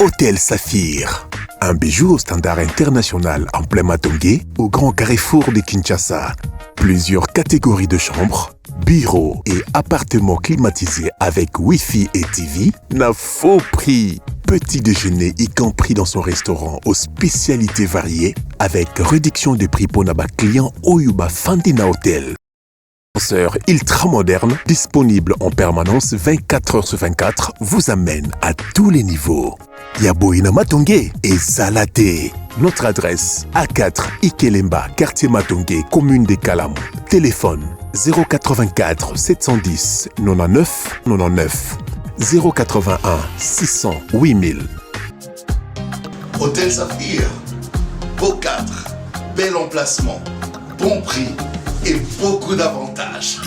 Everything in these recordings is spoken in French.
Hôtel Saphir. Un bijou au standard international en plein Matongé, au grand carrefour de Kinshasa. Plusieurs catégories de chambres, bureaux et appartements climatisés avec Wi-Fi et TV n'a faux prix. Petit déjeuner y compris dans son restaurant aux spécialités variées avec réduction de prix pour naba client Oyuba Fandina Hotel. Ascenseur ultra moderne, disponible en permanence 24 heures sur 24, vous amène à tous les niveaux. Yaboina Matongé et Zalaté. Notre adresse A4 Ikelemba, quartier Matongé, commune des Kalam. Téléphone 084 710 99 99 081 600 8000. Hôtel Saphir, beau cadre, bel emplacement, bon prix et beaucoup d'avantages.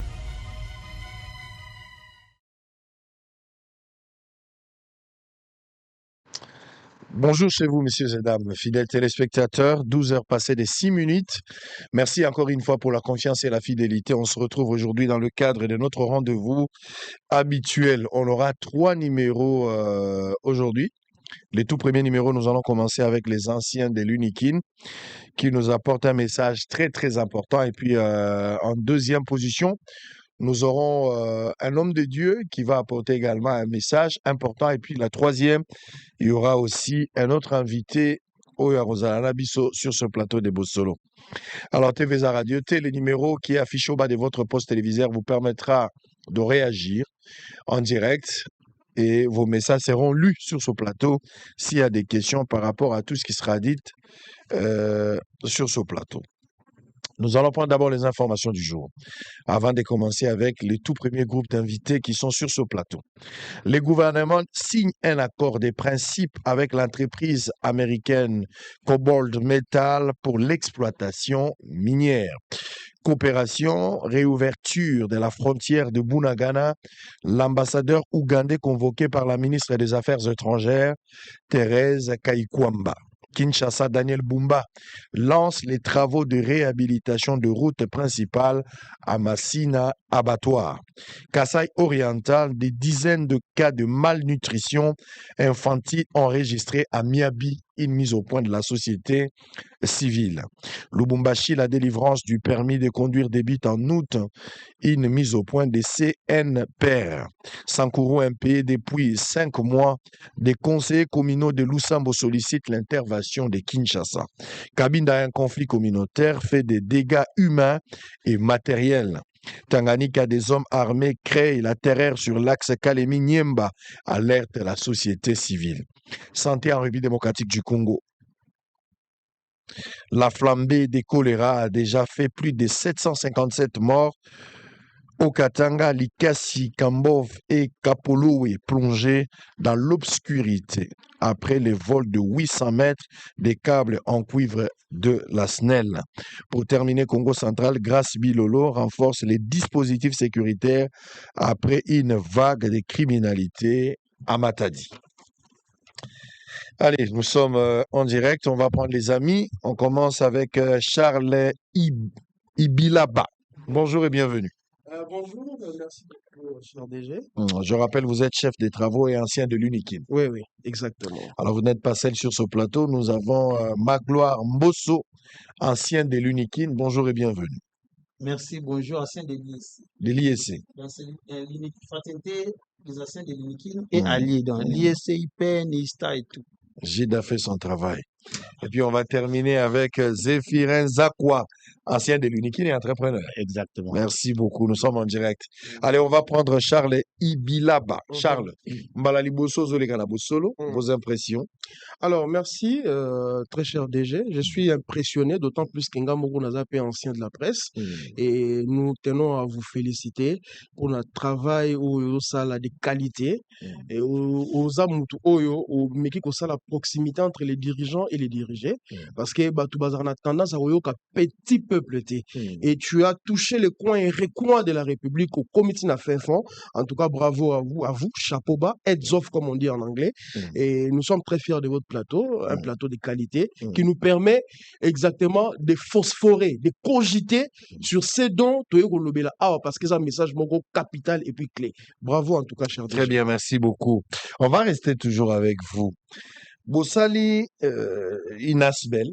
Bonjour chez vous, messieurs et dames, fidèles téléspectateurs, 12 heures passées des 6 minutes. Merci encore une fois pour la confiance et la fidélité. On se retrouve aujourd'hui dans le cadre de notre rendez-vous habituel. On aura 3 numéros aujourd'hui. Les tout premiers numéros, nous allons commencer avec les anciens de l'Unikin qui nous apportent un message très très important. Et puis en deuxième position, nous aurons un homme de Dieu qui va apporter également un message important. Et puis la troisième, il y aura aussi un autre invité, Oya Rosalana Bisso, sur ce plateau de Bossolo. Alors, TVza Radio, le numéro qui est affiché au bas de votre poste téléviseur vous permettra de réagir en direct et vos messages seront lus sur ce plateau s'il y a des questions par rapport à tout ce qui sera dit sur ce plateau. Nous allons prendre d'abord les informations du jour, avant de commencer avec les tout premiers groupes d'invités qui sont sur ce plateau. Le gouvernement signe un accord de principe avec l'entreprise américaine Cobalt Metal pour l'exploitation minière. Coopération, réouverture de la frontière de Bunagana, l'ambassadeur ougandais convoqué par la ministre des Affaires étrangères, Thérèse Kaikwamba. Kinshasa, Daniel Bumba lance les travaux de réhabilitation de route principale à Massina Abattoir. Kasaï oriental, des dizaines de cas de malnutrition infantile enregistrés à Miabi, une mise au point de la société civile. Lubumbashi, la délivrance du permis de conduire débute en août, une mise au point des CNPR. Sankourou, impayé depuis 5 mois, des conseillers communaux de Lusambo sollicitent l'intervention de Kinshasa. Kabinda, un conflit communautaire fait des dégâts humains et matériels. Tanganyika, des hommes armés créent la terreur sur l'axe Kalemi-Niemba, alerte la société civile. Santé en République démocratique du Congo. La flambée des choléra a déjà fait plus de 757 morts. Au Katanga, Likasi, Kambov et Kapolowe plongés dans l'obscurité après les vols de 800 mètres des câbles en cuivre de la SNEL. Pour terminer, Congo central, Grace Bilolo renforce les dispositifs sécuritaires après une vague de criminalité à Matadi. Allez, nous sommes en direct, on va prendre les amis. On commence avec Charles Ibilaba. Bonjour et bienvenue. Bonjour, merci beaucoup, cher DG. Je rappelle, vous êtes chef des travaux et ancien de l'Unikin. Oui, oui, exactement. Alors, vous n'êtes pas seul sur ce plateau. Nous avons Magloire Mbosso, ancien de l'Unikin. Bonjour et bienvenue. Merci, bonjour, ancien de l'ISC. De l'ISC. Fraternité des anciens de l'Unikin et alliés dans l'ISC, IPN, ISTA et tout. Gide a fait son travail. Et puis, on va terminer avec Zéphirin Zakwa, ancien de l'Unikin et entrepreneur. Exactement. Merci beaucoup, nous sommes en direct. Allez, on va prendre Charles Ibilaba. Charles, Mbalali Bosso, Zolegana Bossolo, vos impressions. Alors, merci, très cher DG. Je suis impressionné, d'autant plus qu'Ngamoko Nazape est ancien de la presse. Et nous tenons à vous féliciter pour notre travail au sala de qualité et aux Amutu Oyo, au Mekiko la proximité entre les dirigeants et les dirigés. Parce que Batubazar a tendance à avoir petit peuple. Et tu as touché les coins et recoins de la République au comité n'a fait fond. En tout cas, bravo à vous, chapeau bas, heads off comme on dit en anglais. Et nous sommes très fiers de votre plateau, un plateau de qualité qui nous permet exactement de phosphorer, de cogiter sur ce dont tu es parce que c'est un message capital et puis clé. Bravo en tout cas, cher Très bien, merci beaucoup. On va rester toujours avec vous. Bosali Inasbel,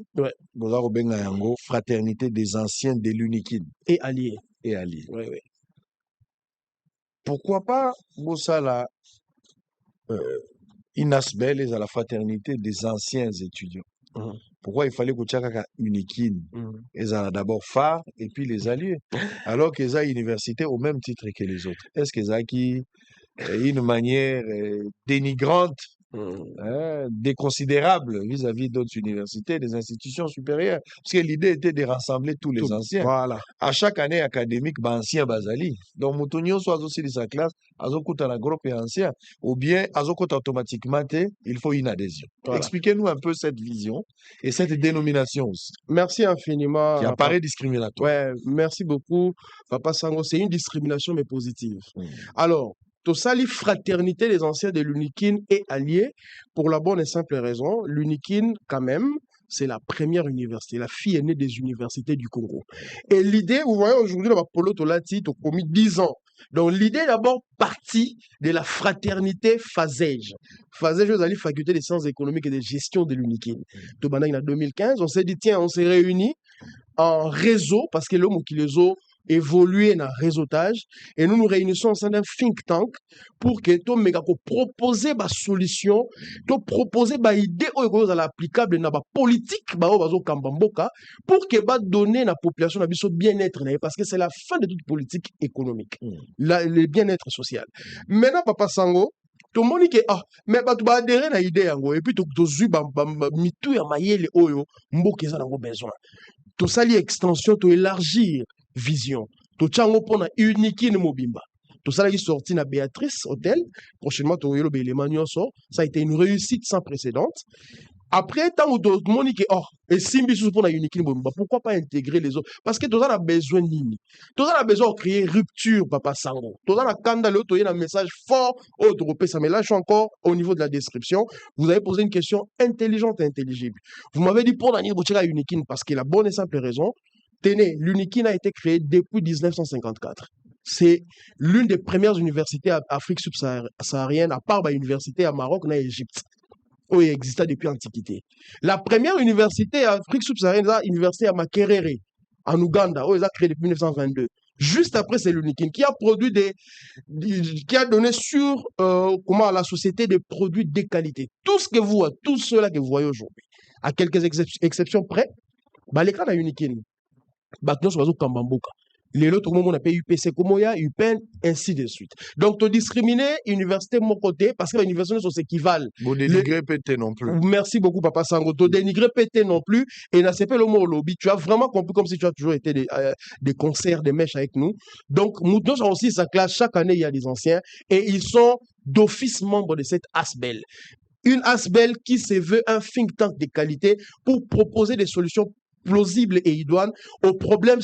fraternité des anciens de l'Unikin. Et alliés. Oui. Pourquoi pas Bossala Inasbel est à la fraternité des anciens étudiants? Pourquoi il fallait que Tchakaka Unikin est d'abord phare et puis les alliés, alors qu'ils ont université au même titre que les autres? Est-ce qu'ils ont une manière dénigrante, déconsidérable vis-à-vis d'autres universités, des institutions supérieures? Parce que l'idée était de rassembler tous les anciens. Voilà. À chaque année académique, ancien Bazali. Donc, Moutonio soit aussi de sa classe, Azokouta la groupe et ancien, ou bien Azokouta automatiquement, il faut une adhésion. Voilà. Expliquez-nous un peu cette vision et cette dénomination aussi. Merci infiniment. Qui apparaît discriminatoire. Ouais, merci beaucoup, Papa Sango. C'est une discrimination, mais positive. Alors, Tosali fraternité des anciens de l'Unikin et alliés, pour la bonne et simple raison, l'Unikin, quand même, c'est la première université, la fille aînée des universités du Congo. Et l'idée, vous voyez, aujourd'hui, dans Polo Tolati, tu as commis 10 ans. Donc, l'idée est d'abord partie de la fraternité FASEJ. FASEJ, vous allez faculté des sciences économiques et de gestion de l'Unikin. En 2015, on s'est dit, tiens, on s'est réunis en réseau, parce que l'homme qui les a évoluer dans le réseautage et nous nous réunissons au sein d'un think tank pour que tu méga proposer des solutions, tu proposer des idées applicables dans la politique pour que ba donner la population le bien-être parce que c'est la fin de toute politique économique, le bien-être social. Maintenant Papa Sango tout le monde dit que mais tu vas adhérer à l'idée et puis tu mitou ya mayele oyo mboka eza nango besoin. Tu sali extension, tu élargir vision. Tu chango pona unique mobimba. Tu sali sorti na Béatrice Hôtel. Prochainement, tu yelo beléma nyonso. Ça a été une réussite sans précédente. Après, tant que tout le monde dit que et simbi sous pour la unique mobimba. Pourquoi pas intégrer les autres? Parce que tu as besoin nini. Tu as besoin de créer rupture, Papa Sango. Tu as candale, tu as un message fort au Européen. Ça me lâche encore au niveau de la description. Vous avez posé une question intelligente et intelligible. Vous m'avez dit pour la unique parce que la bonne et simple raison, l'Unikin a été créé depuis 1954. C'est l'une des premières universités à Afrique subsaharienne, à part l'université à Maroc et à Égypte, où il existait depuis l'Antiquité. La première université à Afrique subsaharienne, c'est l'université à Makerere, en Ouganda, où ils ont créé depuis 1922. Juste après, c'est l'Unikin qui a produit qui a donné sur à la société des produits de qualité. Tout ce que vous, tous ceux-là que vous voyez aujourd'hui, à quelques exceptions près, l'écran a Unikin. Maintenant, sur Kambamboka. Les autres, on appelle UPC Komoya, UPEN, ainsi de suite. Donc, tu discriminer université de mon côté parce que les universités sont s'équivalent. Vous dénigrez PT non plus. Merci beaucoup, Papa Sango. Tu dénigrez PT non plus. Et n'a pas le mot lobby. Tu as vraiment compris comme si tu as toujours été des concerts, des mèches avec nous. Donc, nous avons aussi sa classe. Chaque année, il y a des anciens. Et ils sont d'office membres de cette ASBEL. Une ASBEL qui se veut un think tank de qualité pour proposer des solutions plausible et idoine aux problèmes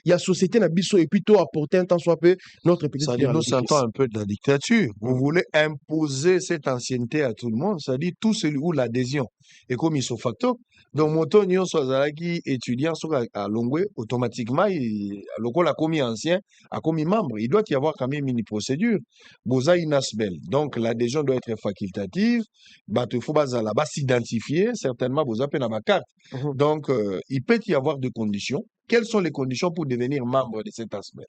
il y a société nabiso et puis toi apporter un temps soit peu notre petite ça dit nous sentons un peu de la dictature. Vous voulez imposer cette ancienneté à tout le monde, ça dit tout celui où l'adhésion est comme il facto. Donc moto nyon qui étudiant à Longwe automatiquement le col a commis ancien a commis membre, il doit y avoir quand même une procédure boza inasbel. Donc l'adhésion doit être facultative, il faut là-bas s'identifier certainement boza peine à ma carte. Donc il peut y avoir des conditions. Quelles sont les conditions pour devenir membre de cet aspect?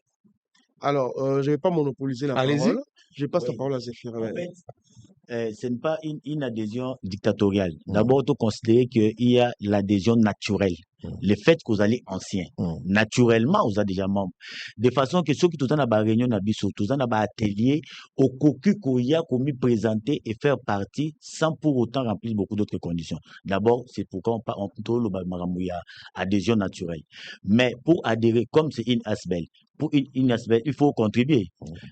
Alors, je ne vais pas monopoliser la parole. Je passe la parole à Zéphir. En fait, ce n'est pas une adhésion dictatoriale. D'abord, il faut considérer qu'il y a l'adhésion naturelle. Le fait que vous allez ancien, naturellement, vous êtes déjà membre. De façon que ceux qui sont dans la réunion, tous dans la atelier, au cocu qu'il y a commis présenter et faire partie sans pour autant remplir beaucoup d'autres conditions. D'abord, c'est pourquoi on contrôle l'adhésion naturelle. Mais pour adhérer, comme c'est une ASBEL, pour une ASBEL, il faut contribuer.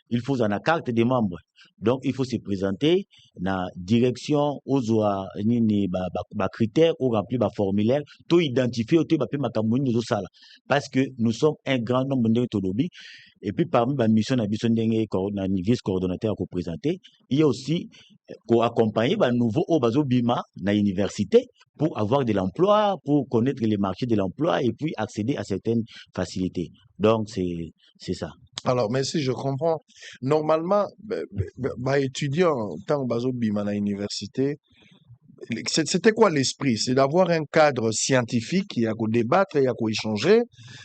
Il faut en la carte des membres. Donc, il faut se présenter dans la direction aux critères ou remplir le formulaire, tout identifier auto ba pe makamoni zo sala parce que nous sommes un grand nombre de lobby et puis parmi la mission na biso ndenge na vice coordonnateur ko présenter il y a aussi ko accompagner ba nouveau au bazo bima na université pour avoir de l'emploi, pour connaître les marchés de l'emploi et puis accéder à certaines facilités. Donc c'est ça. Alors, mais si je comprends, normalement, étudiant tant bazo bima na université, c'était quoi l'esprit? C'est d'avoir un cadre scientifique, il y a qu'à débattre, il y a qu'à échanger.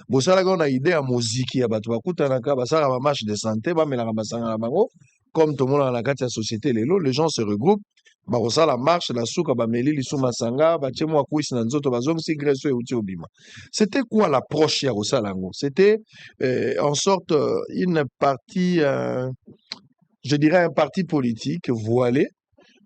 Bon, ça, là, on a idée à musique, il y a pas ça, la marche de santé, comme tout le monde dans la carte de la société, les gens se regroupent. Bah, ça, la marche, la souka, bah, meli, li souma sanga, bah, tchemo, akouis, nanzoto, bah, zom, si, gresso, et outi, obima. C'était quoi l'approche, ya, ça, lango? C'était, en sorte, une partie, je dirais un parti politique voilé.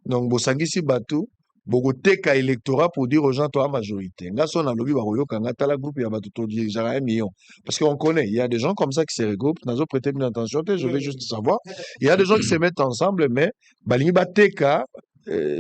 Donc, Bosangisi Batou, Bogoteka électorat pour dire aux gens, toi, majorité. Ngason a lobby, baroyo, kangata la groupe, il y a Batou, déjà 1 million. Parce qu'on connaît, il y a des gens comme ça qui se regroupent, n'azo prêter une attention, je vais juste savoir. Il y a des gens qui se mettent ensemble, mais, balingi bateka,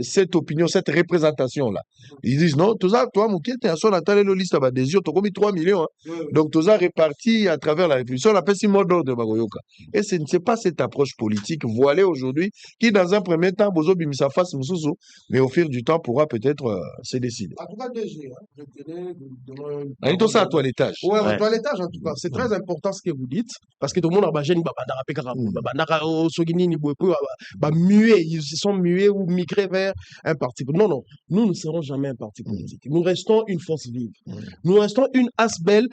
cette opinion, cette représentation-là. Ils disent non, tout ça, toi, Mouké, t'es un son à le liste à désir, t'as commis 3 millions. Hein. Donc, tout ça réparti à travers la réflexion, on appelle ça mot d'ordre de Bagoyoka. Et ce n'est pas cette approche politique voilée aujourd'hui qui, dans un premier temps, Bozo Bimisa face Moussoussou, mais au fil du temps, pourra peut-être se décider. En tout cas, DG, je tenais de tout ça à toilettage. Ouais, à toilettage, en tout cas. C'est très important ce que vous dites, parce que tout le monde a bagé ni babandara pekara, babandara sogini ni bouepou, muet, ils se sont muets ou migrés vers un parti. Non, non, nous ne serons jamais un parti politique. Nous restons une force vive. Nous restons une ASBEL,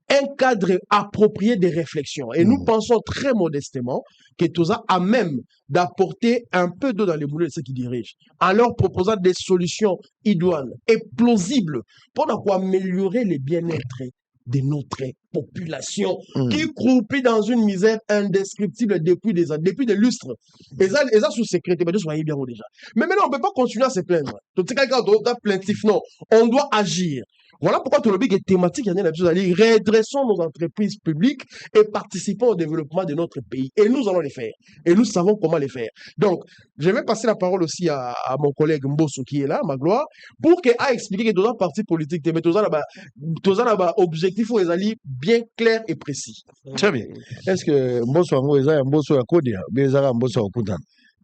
un cadre approprié des réflexions. Et nous pensons très modestement que Toza a même d'apporter un peu d'eau dans les moulins de ceux qui dirigent, en leur proposant des solutions idoines et plausibles pour améliorer le bien-être de notre population qui croupit dans une misère indescriptible depuis des lustres. Et ça sous sécurité, mais soyez bien déjà. Mais maintenant, on ne peut pas continuer à se plaindre. Donc, c'est quelqu'un d'autre plaintif. Non, on doit agir. Voilà pourquoi tout le big est thématique. Redressons nos entreprises publiques et participons au développement de notre pays. Et nous allons les faire. Et nous savons comment les faire. Donc, je vais passer la parole aussi à mon collègue Mbosso qui est là, Magloire, pour qu'il a expliqué que dans un parti politique, mais tous les objectifs ou les alliés bien clairs et précis. Très bien. Est-ce que Mbosso est Mbosso à Kodia, Bézara Mbosso à Koutan?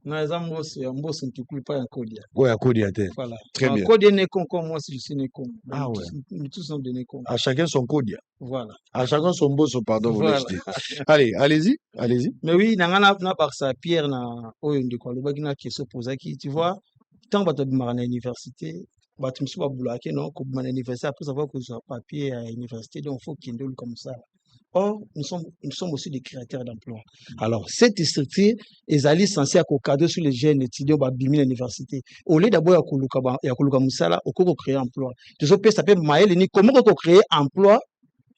Non, Mbosso ne t'écoute pas à Kodia. Oui, à Kodia. Voilà. Très bien. Kodia n'est con comme moi si je suis né con. Ah ouais. Nous tous sommes des nécons. À chacun son Kodia. Voilà. À chacun son Mbosso, pardon, vous Voilà. l'achetez. Allez, allez-y. Mais oui, na par ça, Pierre, na oyende quoi, le bagina qui se pose qui, tu vois, tant que tu as à l'université, tu me suis pas bloqué, non, comme à l'université, après savoir que tu as papier à l'université, donc il faut qu'il y ait comme ça. Or, nous sommes aussi des créateurs d'emplois. Alors, cette structure, ils allaient censés cadrer sur les jeunes étudiants à l'université. Au lieu d'abord, il y a Koluka Moussala, au cours créer emploi. Tout ça s'appelle Maël, comment on créer emploi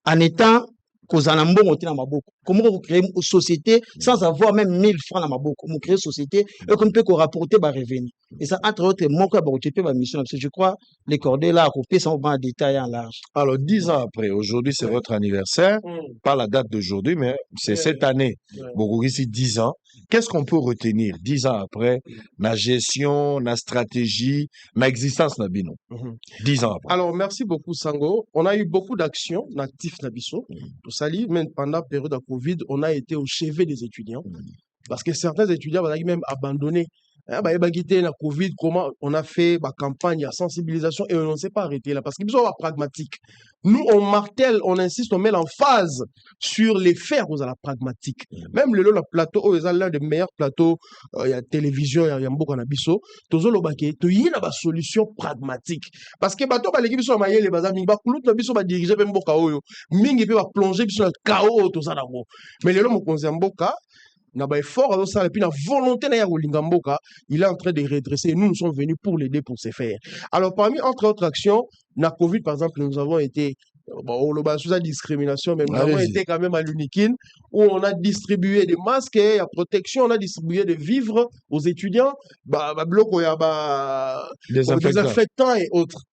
en étant comment vous créez une société sans avoir même 1000 francs dans ma boucle. Vous créez une société et qu'on peut rapporter des revenus. Et ça, entre autres, moi, ma mission, je crois, les cordées là, coupées sans en détail en large. Alors, 10 ans après, aujourd'hui, c'est votre anniversaire. Pas la date d'aujourd'hui, mais c'est cette année. Bon, ici, 10 ans. Qu'est-ce qu'on peut retenir 10 ans après, la gestion, la stratégie, l'existence de Nabino 10 ans après. Alors, merci beaucoup, Sango. On a eu beaucoup d'actions natifs Nabiso. Tout ça, même pendant la période de Covid, on a été au chevet des étudiants. Parce que certains étudiants ont même abandonné. La Covid, comment on a fait la campagne à sensibilisation et on ne s'est pas arrêté là parce qu'ils sont pragmatiques. Nous, on martèle, on insiste, on met l'emphase sur les faits aux la pragmatique. Même le plateau, ils ont l'un des meilleurs plateaux, il y a télévision, il y a beaucoup en abisso. Tozo lo baké, to y a solution pragmatique. Parce que bateau ba l'équipe sont maillé les bazar mingi ba kulut na biso ba diriger même boka oyo. Mingi pe ba plonger biso dans chaos to ça d'abord. Mais le mo konzi mboka na ba effort et puis la volonté na ya Mboka, il est en train de redresser et nous sommes venus pour l'aider pour se faire. Alors parmi entre autres actions, na Covid par exemple, nous avons été sous la discrimination, mais nous avons été quand même à l'Unikin où on a distribué des masques et à protection, on a distribué des vivres aux étudiants, des infectants et autres.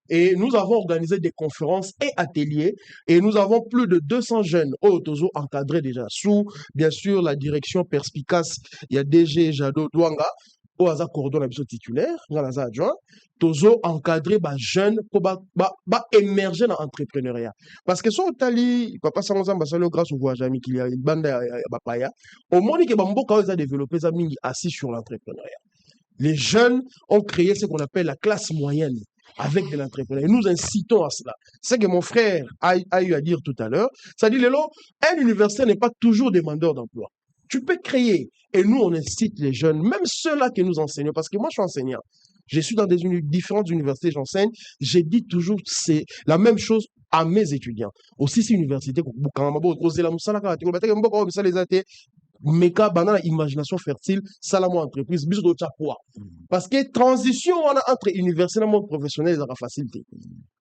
Et nous avons organisé des conférences et ateliers et nous avons plus de 200 jeunes autozo encadrés déjà sous, bien sûr, la direction perspicace. Il y a DG Jado Douanga au hasard cordon la biso titulaire, nga naza adjoint, tozo encadrer ba jeune pour ba émerger dans l'entrepreneuriat. Parce que so tali papa sango zamba salo grâce au voyage ami qu'il y a banda ba paya, au monde que ba mboka a développé ça mingi assis sur l'entrepreneuriat. Les jeunes ont créé ce qu'on appelle la classe moyenne avec de l'entrepreneuriat. Nous incitons à cela. C'est ce que mon frère a eu à dire tout à l'heure. Ça dit, Lélo, un universitaire n'est pas toujours demandeur d'emploi. Tu peux créer. Et nous, on incite les jeunes, même ceux-là que nous enseignons, parce que moi, je suis enseignant. Je suis dans différentes universités, j'enseigne. J'ai dit toujours c'est la même chose à mes étudiants. Aussi, c'est une université, meka banana imagination fertile salamo entreprise biso do quoi parce que transition entre université et monde professionnel est facilité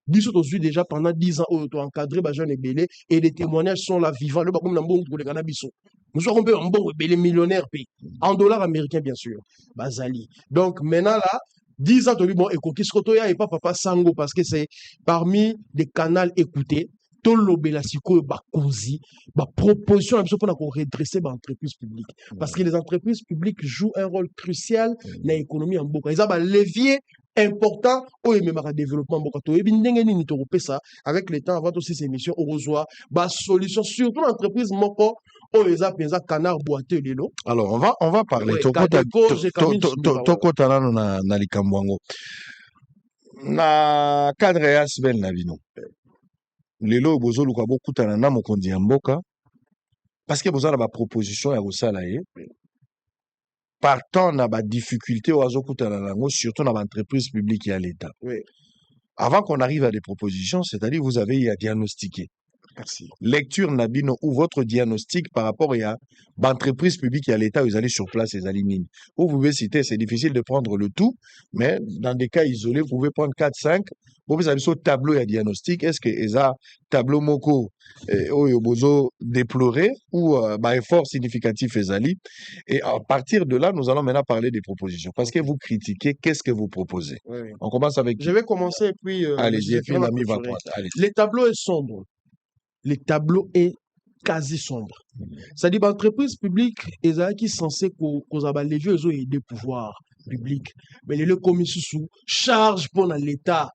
biso to suis déjà pendant 10 ans au to encadrer ba jeune belé et les témoignages sont là vivants le bakom na mbongo pour les cannabis nous sommes un mbongo belé millionnaire pays en dollars américains bien sûr bazali donc maintenant là 10 ans to bon ekoki skoto ya et pas papa sango parce que c'est parmi des canaux écoutés tolobela sikoyo bakonzi ba proposition na biso pona ko redresser ba entreprise publique parce que les entreprises publiques jouent un rôle crucial dans l'économie en mboka ils ont ba levier important au memaka développement mboka to ebi ndenge nini to kopesa avec le temps avant aussi ces émissions au rejoint ba solution surtout l'entreprise moko o eza penza canard boiteux lelo. Alors on va parler to kota na likambwango na cadre ya sbel na bino lelo bozo luka bokutana na mokonzi ya mboka parce que bozo na ba proposition ya kosala ye partant na ba difficulté ozo kutana nango surtout na ba entreprise publique ya l'état. Avant qu'on arrive à des propositions, c'est-à-dire vous avez à diagnostiquer. Merci. Lecture Nabino ou votre diagnostic par rapport à l'entreprise publique et à l'État, vous allez sur place et vous éliminez. Vous pouvez citer, c'est difficile de prendre le tout, mais dans des cas isolés, vous pouvez prendre 4, 5. Vous avez sur tableau et diagnostic. Est-ce que ESA, tableau Moko, Oyobozo déploré ou effort significatif Ezali? Et à partir de là, nous allons maintenant parler des propositions. Parce que vous critiquez, qu'est-ce que vous proposez? On commence avec. Je vais commencer et puis. Allez-y, et puis l'ami va prendre. Les tableaux est sombre. Le tableau est quasi sombre. C'est-à-dire que l'entreprise publique est censée avoir les jeux et des pouvoirs publics. Mais les commissions sous charge pour l'État.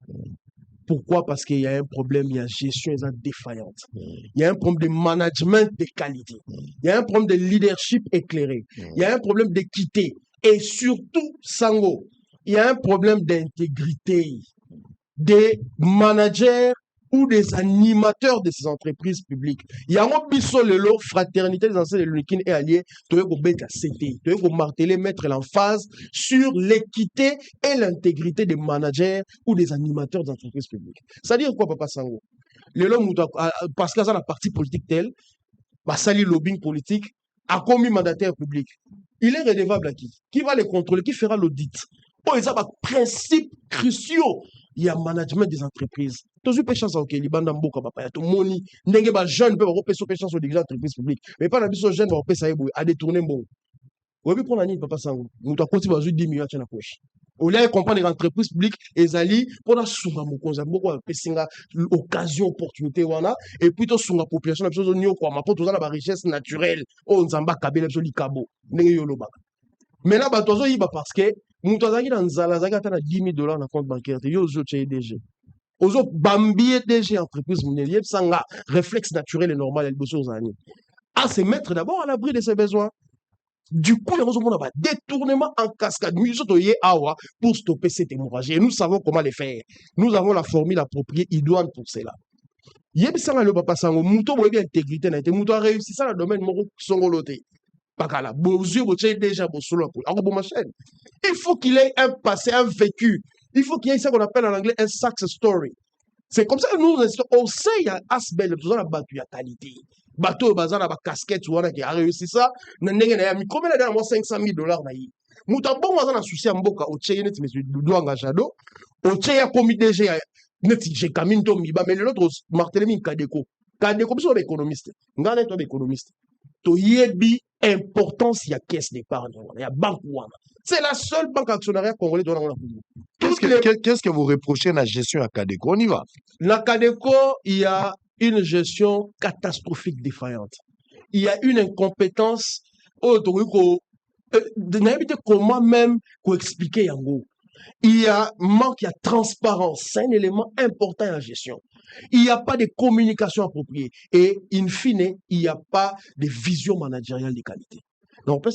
Pourquoi? Parce qu'il y a un problème, il y a une gestion défaillante. Il y a un problème de management de qualité. Il y a un problème de leadership éclairé. Il y a un problème d'équité. Et surtout, Sango, il y a un problème d'intégrité des managers ou des animateurs de ces entreprises publiques. Il y a un biso lelo fraternité des anciens de l'UNIKIN et alliés, tu veux marteler, mettre l'emphase sur l'équité et l'intégrité des managers ou des animateurs d'entreprises publiques. C'est-à-dire quoi, Papa Sango? Lelo parce que ça la partie politique telle, sali lobbying politique, a commis mandataire public. Il est redevable à qui? Qui va les contrôler? Qui fera l'audit? Oh, ils ont des principes cruciaux. Il y a management des entreprises. Tous les chances ok, les bandes mboka papa, tout moni, n'engage pas jeune peut repérer sur chance aux dirigeants d'entreprise publique. Mais pas la biso jeune va repérer ça à détourner bon. Vous avez prendre la papa sango. Nous t'as continué à 10 millions à la poche. Au lieu de comprendre les entreprises publiques, les alliés pour la sunga mokonza beaucoup pesinga occasion opportunité wana et puis to sunga population la chose nyo kwa mapoto za la richesse naturelle o nzamba kabela so likabo ndenge yoloba. Maintenant ba tozo yiba parce que nous avons dans Zala, $10 000 dans le compte bancaire. Yo, je suis DG. Ozo bambier DG entreprise minière, sanga réflexe naturel et normal, à se mettre d'abord à l'abri de ses besoins. Du coup, il y a un détournement en cascade. Nous sommes pour stopper cette hémorragie. Et nous savons comment le faire. Nous avons la formule appropriée idoine pour cela. Yebisanga le papa sango, muto boyebi intégrité na été, muto a réussi ça dans le domaine moko songoloté. Il faut qu'il ait un passé, un vécu. Il faut qu'il y ait ce qu'on appelle en anglais un success story. C'est comme ça que nous, on sait qu'il y a Asbel, tout ça, il y a qualité. Bateau, bazar, la casquette, qui a réussi ça. Combien de $500 000 Mouta bon, on a un souci à Mboka, au Tché, monsieur Doudou Angajado, au Tché, a commis déjà, j'ai Camille Tomiba, mais l'autre, Martelemi Kadeko. Kadeko, c'est un économiste. Ngane, toi, économiste. Toyebi importance il y a caisse d'épargne il y a banque c'est la seule banque actionnariat congolaise dans la qu'est-ce que vous reprochez à la gestion à Kadeko? On y va. La Kadeko, il y a une gestion catastrophique défaillante. Il y a une incompétence Comment même expliquer yango? Il y a manque de transparence, c'est un élément important en gestion. Il n'y a pas de communication appropriée et in fine, il n'y a pas de vision managériale de qualité. Donc, on peut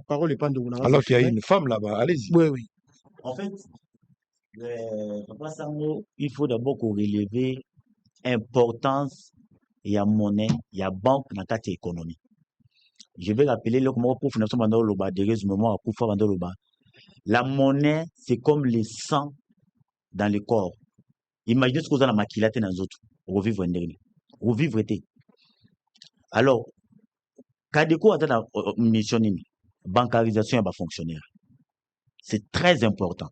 parole pas de Alors qu'il y a une femme là-bas, allez-y. Oui, oui. En fait, il faut d'abord qu'on relève l'importance il y a monnaie, il y a banque dans la économie. Je vais rappeler le mot pour financer la monnaie, c'est comme le sang dans le corps. Imaginez ce que vous avez la maquillate dans les autres. Revivre un dernier. Revivre. Alors, Kadeko a dans la mission bancarisation et fonctionnaire. C'est très important.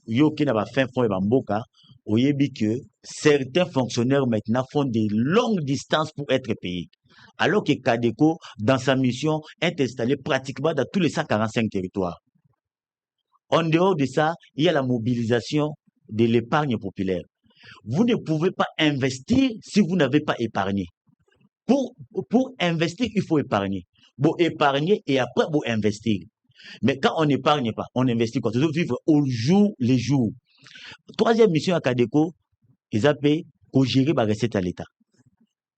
Yo qui n'a pas fait fond et bamboka, on y dit que certains fonctionnaires maintenant font des longues distances pour être payés. Alors que Kadeko, dans sa mission, est installé pratiquement dans tous les 145 territoires. En dehors de ça, il y a la mobilisation de l'épargne populaire. Vous ne pouvez pas investir si vous n'avez pas épargné. Pour investir, il faut épargner. Bon, épargner et après, vous investir. Mais quand on n'épargne pas, on investit quoi? C'est vivre au jour les jours. Troisième mission à Kadeko, ils appellent qu'on gère la recette à l'État.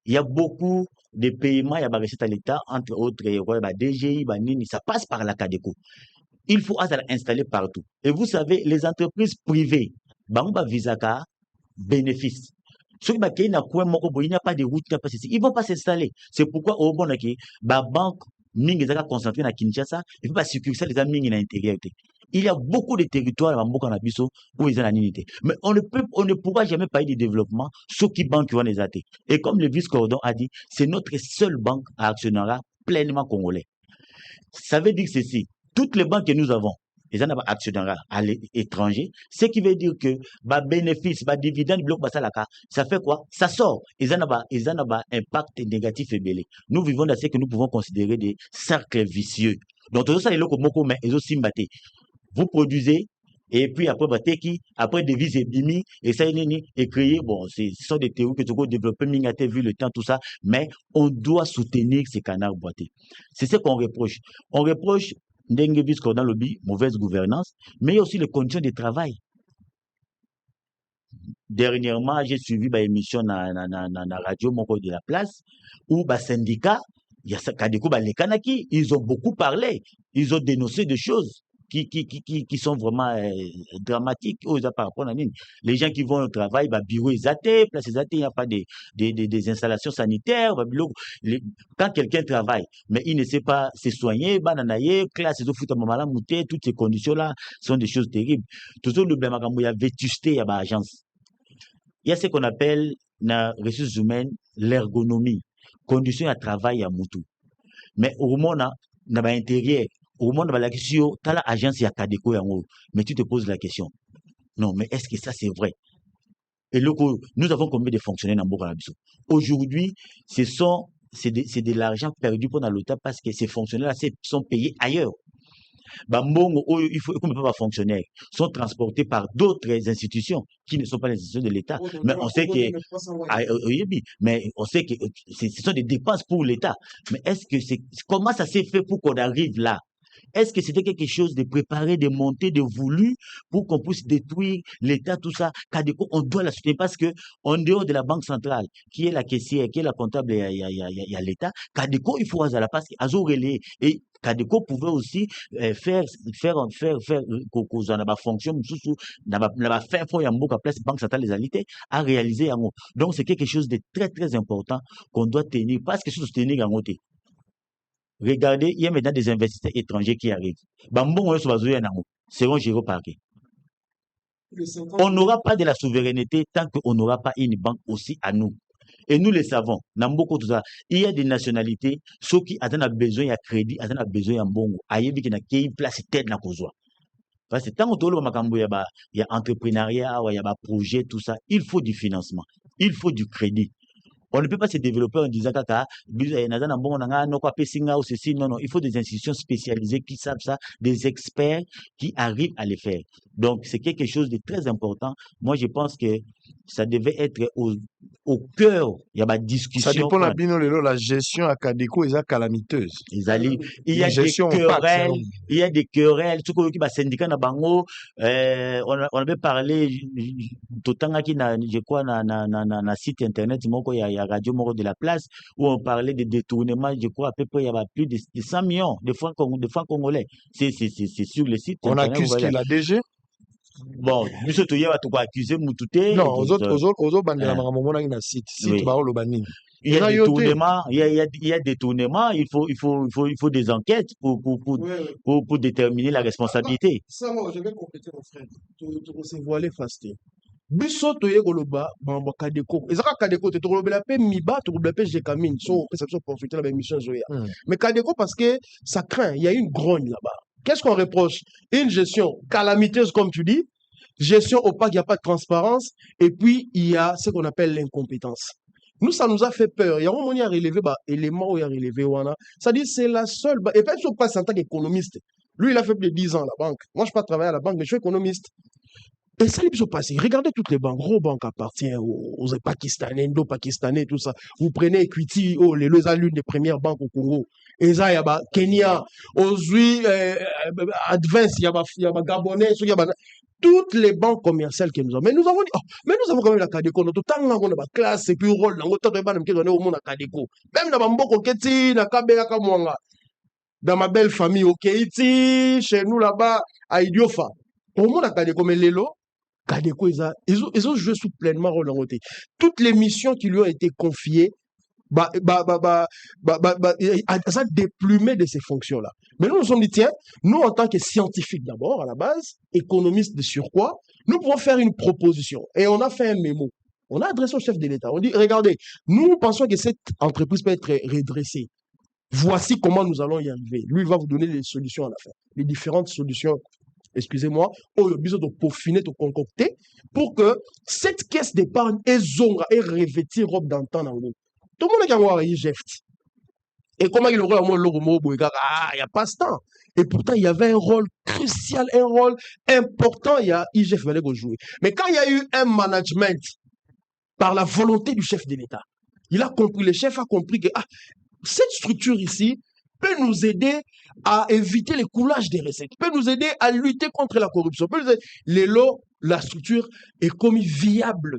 Il y a beaucoup de paiements, il y a la recette à l'État, entre autres, DGI, ça passe par la Kadeko. Il faut installer partout. Et vous savez, les entreprises privées, Visaka, bénéfice. Ceux qui il n'y a pas de route, ils ne vont pas s'installer. C'est pourquoi au bon la banque Mingi concentrée à Kinshasa, il ne faut pas sécuriser les amis à l'intérieur. Il y a beaucoup de territoires où ils ont la unité. Mais on ne pourra jamais parler de développement sauf qui banque vont les athées. Et comme le vice-cordon a dit, c'est notre seule banque à actionnariat pleinement congolais. Ça veut dire ceci. Toutes les banques que nous avons, ils ont un actionnariat à l'étranger, ce qui veut dire que bénéfice, dividende, bloc, ça fait quoi? Ça sort. Ils ont un impact négatif et belé. Nous vivons dans ce que nous pouvons considérer des cercles vicieux. Donc, tout ça, les locaux, mais ils ont simbaté. Vous produisez, et puis après devise et bimi, et ça est créé, bon, ce sont des théories que tu peux développer, mingaté, vu le temps, tout ça, mais on doit soutenir ces canards boités. C'est ce qu'on reproche. On reproche Ndengevis qu'on a lobby, mauvaise gouvernance, mais il y a aussi les conditions de travail. Dernièrement, j'ai suivi une émission dans la radio Moko de la place, où syndicat, il y a Kadeko, les Kanaki, ils ont beaucoup parlé, ils ont dénoncé des choses qui sont vraiment dramatiques par rapport à les gens qui vont au travail, bureau athées, place athées, il n'y a pas des installations sanitaires. Quand quelqu'un travaille, mais il ne sait pas se soigner, classe, toutes ces conditions-là sont des choses terribles. Toujours le blâme, il y a vétusté à l'agence. Il y a ce qu'on appelle, dans les ressources humaines, l'ergonomie, conditions à travail à Moutou. Mais au moins, dans l'intérieur, au moment de la question, tu as l'agence Kadeko yango, mais tu te poses la question. Non, mais est-ce que ça c'est vrai? Et nous avons combien de fonctionnaires dans Bokanabiso? Aujourd'hui, c'est de l'argent perdu pour l'État parce que ces fonctionnaires-là sont payés ailleurs. Il faut comme pas fonctionnaires sont transportés par d'autres institutions qui ne sont pas les institutions de l'État. Mais on sait que ce sont des dépenses pour l'État. Mais comment ça s'est fait pour qu'on arrive là? Est-ce que c'était quelque chose de préparé, de monté, de voulu pour qu'on puisse détruire l'État, tout ça? Kadeko, on doit la soutenir parce que en dehors de la banque centrale, qui est la caissière, qui est la comptable, il y a l'État. Kadeko, il faut à la place qu'ils ont relayé. Et Kadeko pouvait aussi faire qu'on a ma fonction, n'a fait pour Yamboka place banque centrale des alités à réaliser en haut. Donc c'est quelque chose de très très important qu'on doit tenir parce que c'est tenir en haut. Regardez, il y a maintenant des investisseurs étrangers qui arrivent. Seront gérés par qui? On n'aura pas de la souveraineté tant qu'on n'aura pas une banque aussi à nous. Et nous le savons. Il y a des nationalités, ceux qui ont besoin de crédit, ont besoin de bongo. Il y a une place tête dans la parce que tant qu'il y a entrepreneuriat, il y a projet, tout ça, il faut du financement, il faut du crédit. On ne peut pas se développer en disant kaka ou ceci. Non, non, il faut des institutions spécialisées qui savent ça, des experts qui arrivent à les faire. Donc, c'est quelque chose de très important. Moi, je pense que ça devait être au cœur. Il y a ma discussion. Ça dépend la gestion à Kadeko est calamiteuse. Il y a des querelles, il y a des querelles. Tout le monde syndicat na bango. On avait parlé totanga qui na je crois na site internet moko il y a radio moko de la place où on parlait de détournement. Je crois à peu près il y avait plus de 100 millions de francs congolais. C'est sur le site. On accuse qui la DG. Bon, nous sommes accusés Moutouté. Non, aux autres bandela makamomona na site ba lo banini. Il y a détournement, il y a détournement, il faut des enquêtes pour déterminer la responsabilité. Ça, moi, je vais compléter mon frère. Tu se voiler fasté. Biso toye koloba bamba Kadeko. Ezaka Kadeko te tolobela pe miba tolobela pe jekamine. So perception profiter la mission zoya. Mais Kadeko parce que ça craint, il y a une grogne là-bas. Qu'est-ce qu'on reproche? Une gestion calamiteuse comme tu dis, gestion opaque, il n'y a pas de transparence et puis il y a ce qu'on appelle l'incompétence. Nous, ça nous a fait peur. Il y a un moment où il y a relevé, élément où il y a relevé, ça dit c'est la seule, et peut-être que je passe en tant qu'économiste. Lui, il a fait plus de 10 ans à la banque. Moi, je ne peux pas travailler à la banque, mais je suis économiste. Et ça, il se passe. Regardez toutes les banques. Gros banques appartiennent aux Pakistanais, Indo-Pakistanais, tout ça. Vous prenez Equity, les l'une des premières banques au Congo. Et ça, il y a Kenya, Ozui, Advance, il y a Gabonais, il y a toutes les banques commerciales que nous avons. Mais nous avons dit, mais nous avons quand même la Kadeko. Nous avons la classe et puis rôle. Nous avons la Kadeko. Même dans Mboko Keti, na Kabela Kamwanga. Dans ma belle famille au Keiti, chez nous là-bas, à Idiofa. Au monde, la Kadeko, mais Lelo, Kadeko, ils ont joué sous pleinement rôle en côté. Toutes les missions qui lui ont été confiées, ça déplumé de ces fonctions-là. Mais nous nous sommes dit, tiens, nous en tant que scientifiques d'abord, à la base, économistes de surcroît, nous pouvons faire une proposition. Et on a fait un mémo. On a adressé au chef de l'État. On dit, regardez, nous pensons que cette entreprise peut être redressée. Voici comment nous allons y arriver. Lui, il va vous donner les solutions à la fin. Les différentes solutions, excusez-moi, au besoin de peaufiner, de concocter, pour que cette caisse d'épargne est zonga et revêtie robe d'antan dans l'eau. Tout le monde a voir IGF. Et comment il aurait au moins il n'y a pas ce temps. Et pourtant, il y avait un rôle crucial, un rôle important, il y a IGF fallait jouer. Mais quand il y a eu un management par la volonté du chef de l'État, il a compris, le chef a compris que cette structure ici peut nous aider à éviter les coulages des recettes, peut nous aider à lutter contre la corruption, peut nous aider. La structure est comme viable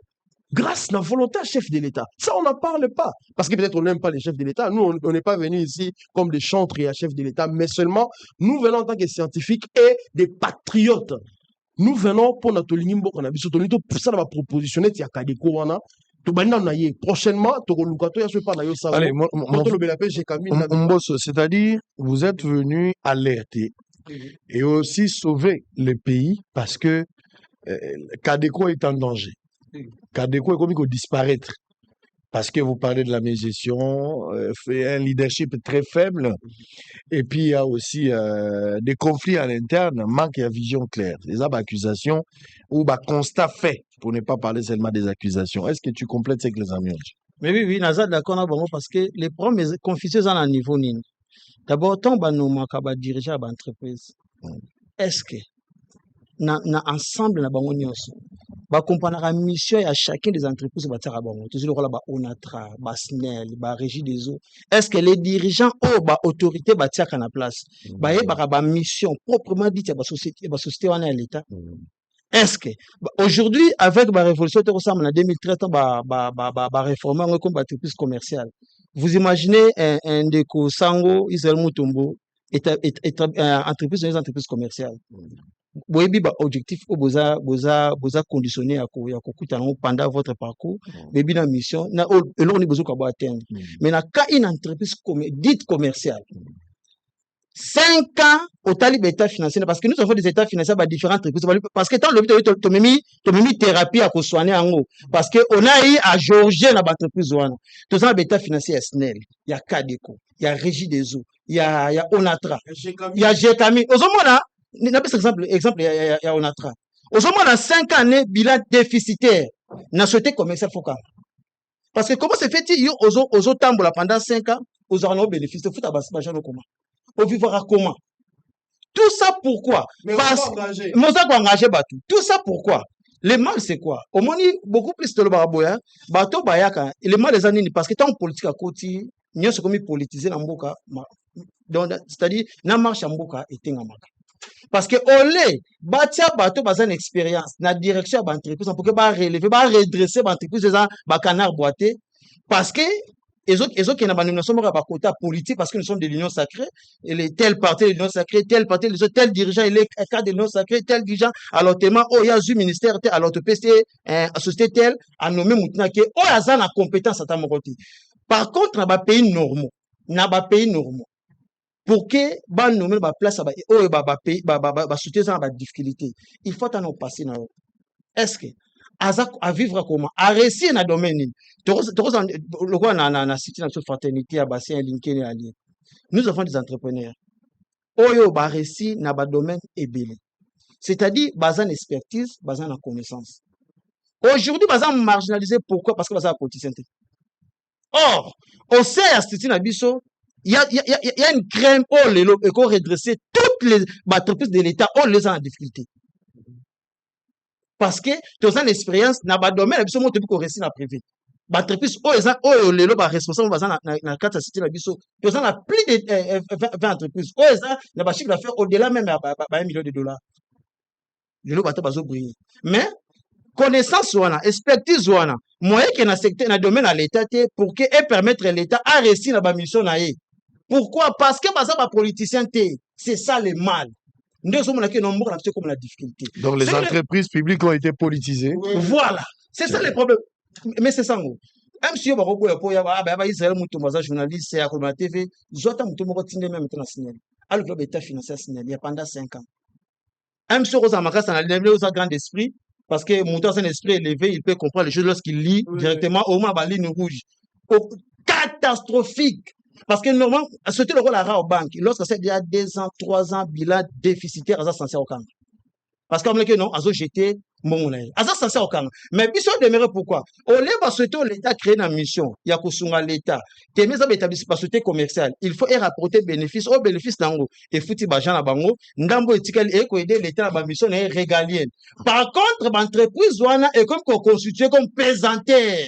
grâce à la volonté du chef de l'État. Ça, on n'en parle pas. Parce que peut-être on n'aime pas les chefs de l'État. Nous, on n'est pas venus ici comme des chantres à chefs de l'État, mais seulement nous venons en tant que scientifiques et des patriotes. Nous venons pour notre ligne, pour ça, on va propositionner, il y a Kadeko, prochainement, allez, c'est-à-dire, vous êtes venu alerter et aussi sauver le pays parce que Kadeko est en danger. Kadeko est comme il faut disparaître parce que vous parlez de la mégestion, un leadership très faible et puis il y a aussi des conflits à l'interne, manque de vision claire. Les accusations ou constat fait, pour ne pas parler seulement des accusations. Est-ce que tu complètes avec les amis? Mais oui, Nazad d'accord parce que les problèmes confusions sont à niveau nini. D'abord, tant que nous avons dirigé l'entreprise, est-ce que na ensemble na bango nyonso ba comprendre la mission à chacun des entreprises ba tira bango toujours le rôle ba Onatra ba SNEL ba régie des eaux est-ce que les dirigeants ou ba autorité ba tira na place ba yeba ba mission proprement dit ba société wana l'état est-ce que aujourd'hui avec la révolution de ressemble en 2013 ba réformer comme ba entreprise commerciale vous imaginez un déco Sango Israël Mutombo entreprise des entreprises commerciales boyebi ba objectif o boza conditionné à pendant votre parcours bebi na mission na eloko ni besoin ko atteindre mais na ka une entreprise dite commerciale 5 ans au talib état financier parce que nous avons des états financiers ba différentes entreprises parce que tant le to mimi thérapie à ko soigner ango parce que on a eu à Georgia na ba entreprise wana to ça état financier SNEL il y a Kadeko il y a Régie des eaux il y a Onatra il y a Jekami ozomona exemple, il y a Onatra. Au moins, dans 5 années, bilan déficitaire, na société commerciale Foka. Parce que comment se fait-il yo aux tambola pendant 5 ans, aux aurons bénéfice de foot à Basbajano comment? Au vivra comment? Tout ça pourquoi? Mais Parce on va engager. que engagé Batou. Tout ça pourquoi? Le mal, c'est quoi? Au moins, beaucoup plus de l'Obaboya, Bato Bayaka, le mal des années, parce que tant politique à côté, il y a ce qu'on politisé dans Mboka, c'est-à-dire, na marche à Mboka et Tengamaka. Parce que olé, batia bato bazan expérience, na direction à l'entreprise, pour que ba relever, ba redresser l'entreprise, ba canard boité, parce que les autres qui n'ont nomination à côté politique parce que nous sommes de l'union sacrée et les tel parti de l'union sacrée tel parti les autres tel dirigeant il est cadre de l'union sacrée tel dirigeant alors tellement il y a du ministère tel alors te PC société tel a nommé mutna que oh a na compétence à ta moroti. Par contre na pays normaux pour que ba nommer ba place ba oh ba pays ba soutien ba difficulté il faut en passer na est-ce que à vivre comment à réussir dans le domaine le quoi na cité na fraternité à bassin linké allié nous avons des entrepreneurs oyo ba réussir na ba domaine ebele c'est-à-dire bazan expertise bazan en connaissance aujourd'hui bazan marginalisé pourquoi parce que bazan politicien or au sein cité na biso il y a une crainte pour les et qu'on redresser toutes les entreprises de l'état on les a en difficulté. Parce que tu as une expérience dans le domaine, tu as réussi à privé. L'entreprise, les responsables dans la carte de cité, tu as plus de 20 entreprises. Tu as chiffre d'affaires au-delà même de $1 million. Les gens ont briller. Mais, connaissance, expertise, moyen que dans le domaine de l'État, pour que permettre à l'État à réussir dans la mission. Pourquoi? Parce que les politiciens, c'est ça le mal. Comme la difficulté. Donc les entreprises publiques ont été politisées. Voilà. C'est ça le problème. Mais c'est ça. Même si on va Israël, journaliste, c'est à la TV, Zota Moutomo Tinde même maintenant signalé. Alors que l'État financier signalé il y a pendant 5 ans. Même si on a un grand esprit, parce que Mouton a un esprit élevé, il peut comprendre les choses lorsqu'il lit directement au moins la ligne rouge. Catastrophique. Parce que normalement, c'était le rôle à la banque. Lorsque c'est déjà 2 ans, 3 ans, bilan déficitaire, ça s'en sert au camp. Parce qu'on que non, azo jeté mon monnaie. Ça s'en sert au camp. Mais puis, ça demeure pourquoi? Au lieu de souhaiter l'État créer une mission, il y a qu'au l'État. T'es mis à établissement par société commerciale. Il faut rapporter bénéfice au bénéfice d'ango. Et fouti bajan à bango. Ndambo étiquel et qu'on aider l'État à la mission est régalienne. Par contre, l'entreprise ouana est comme qu'on constitue comme pesanteur.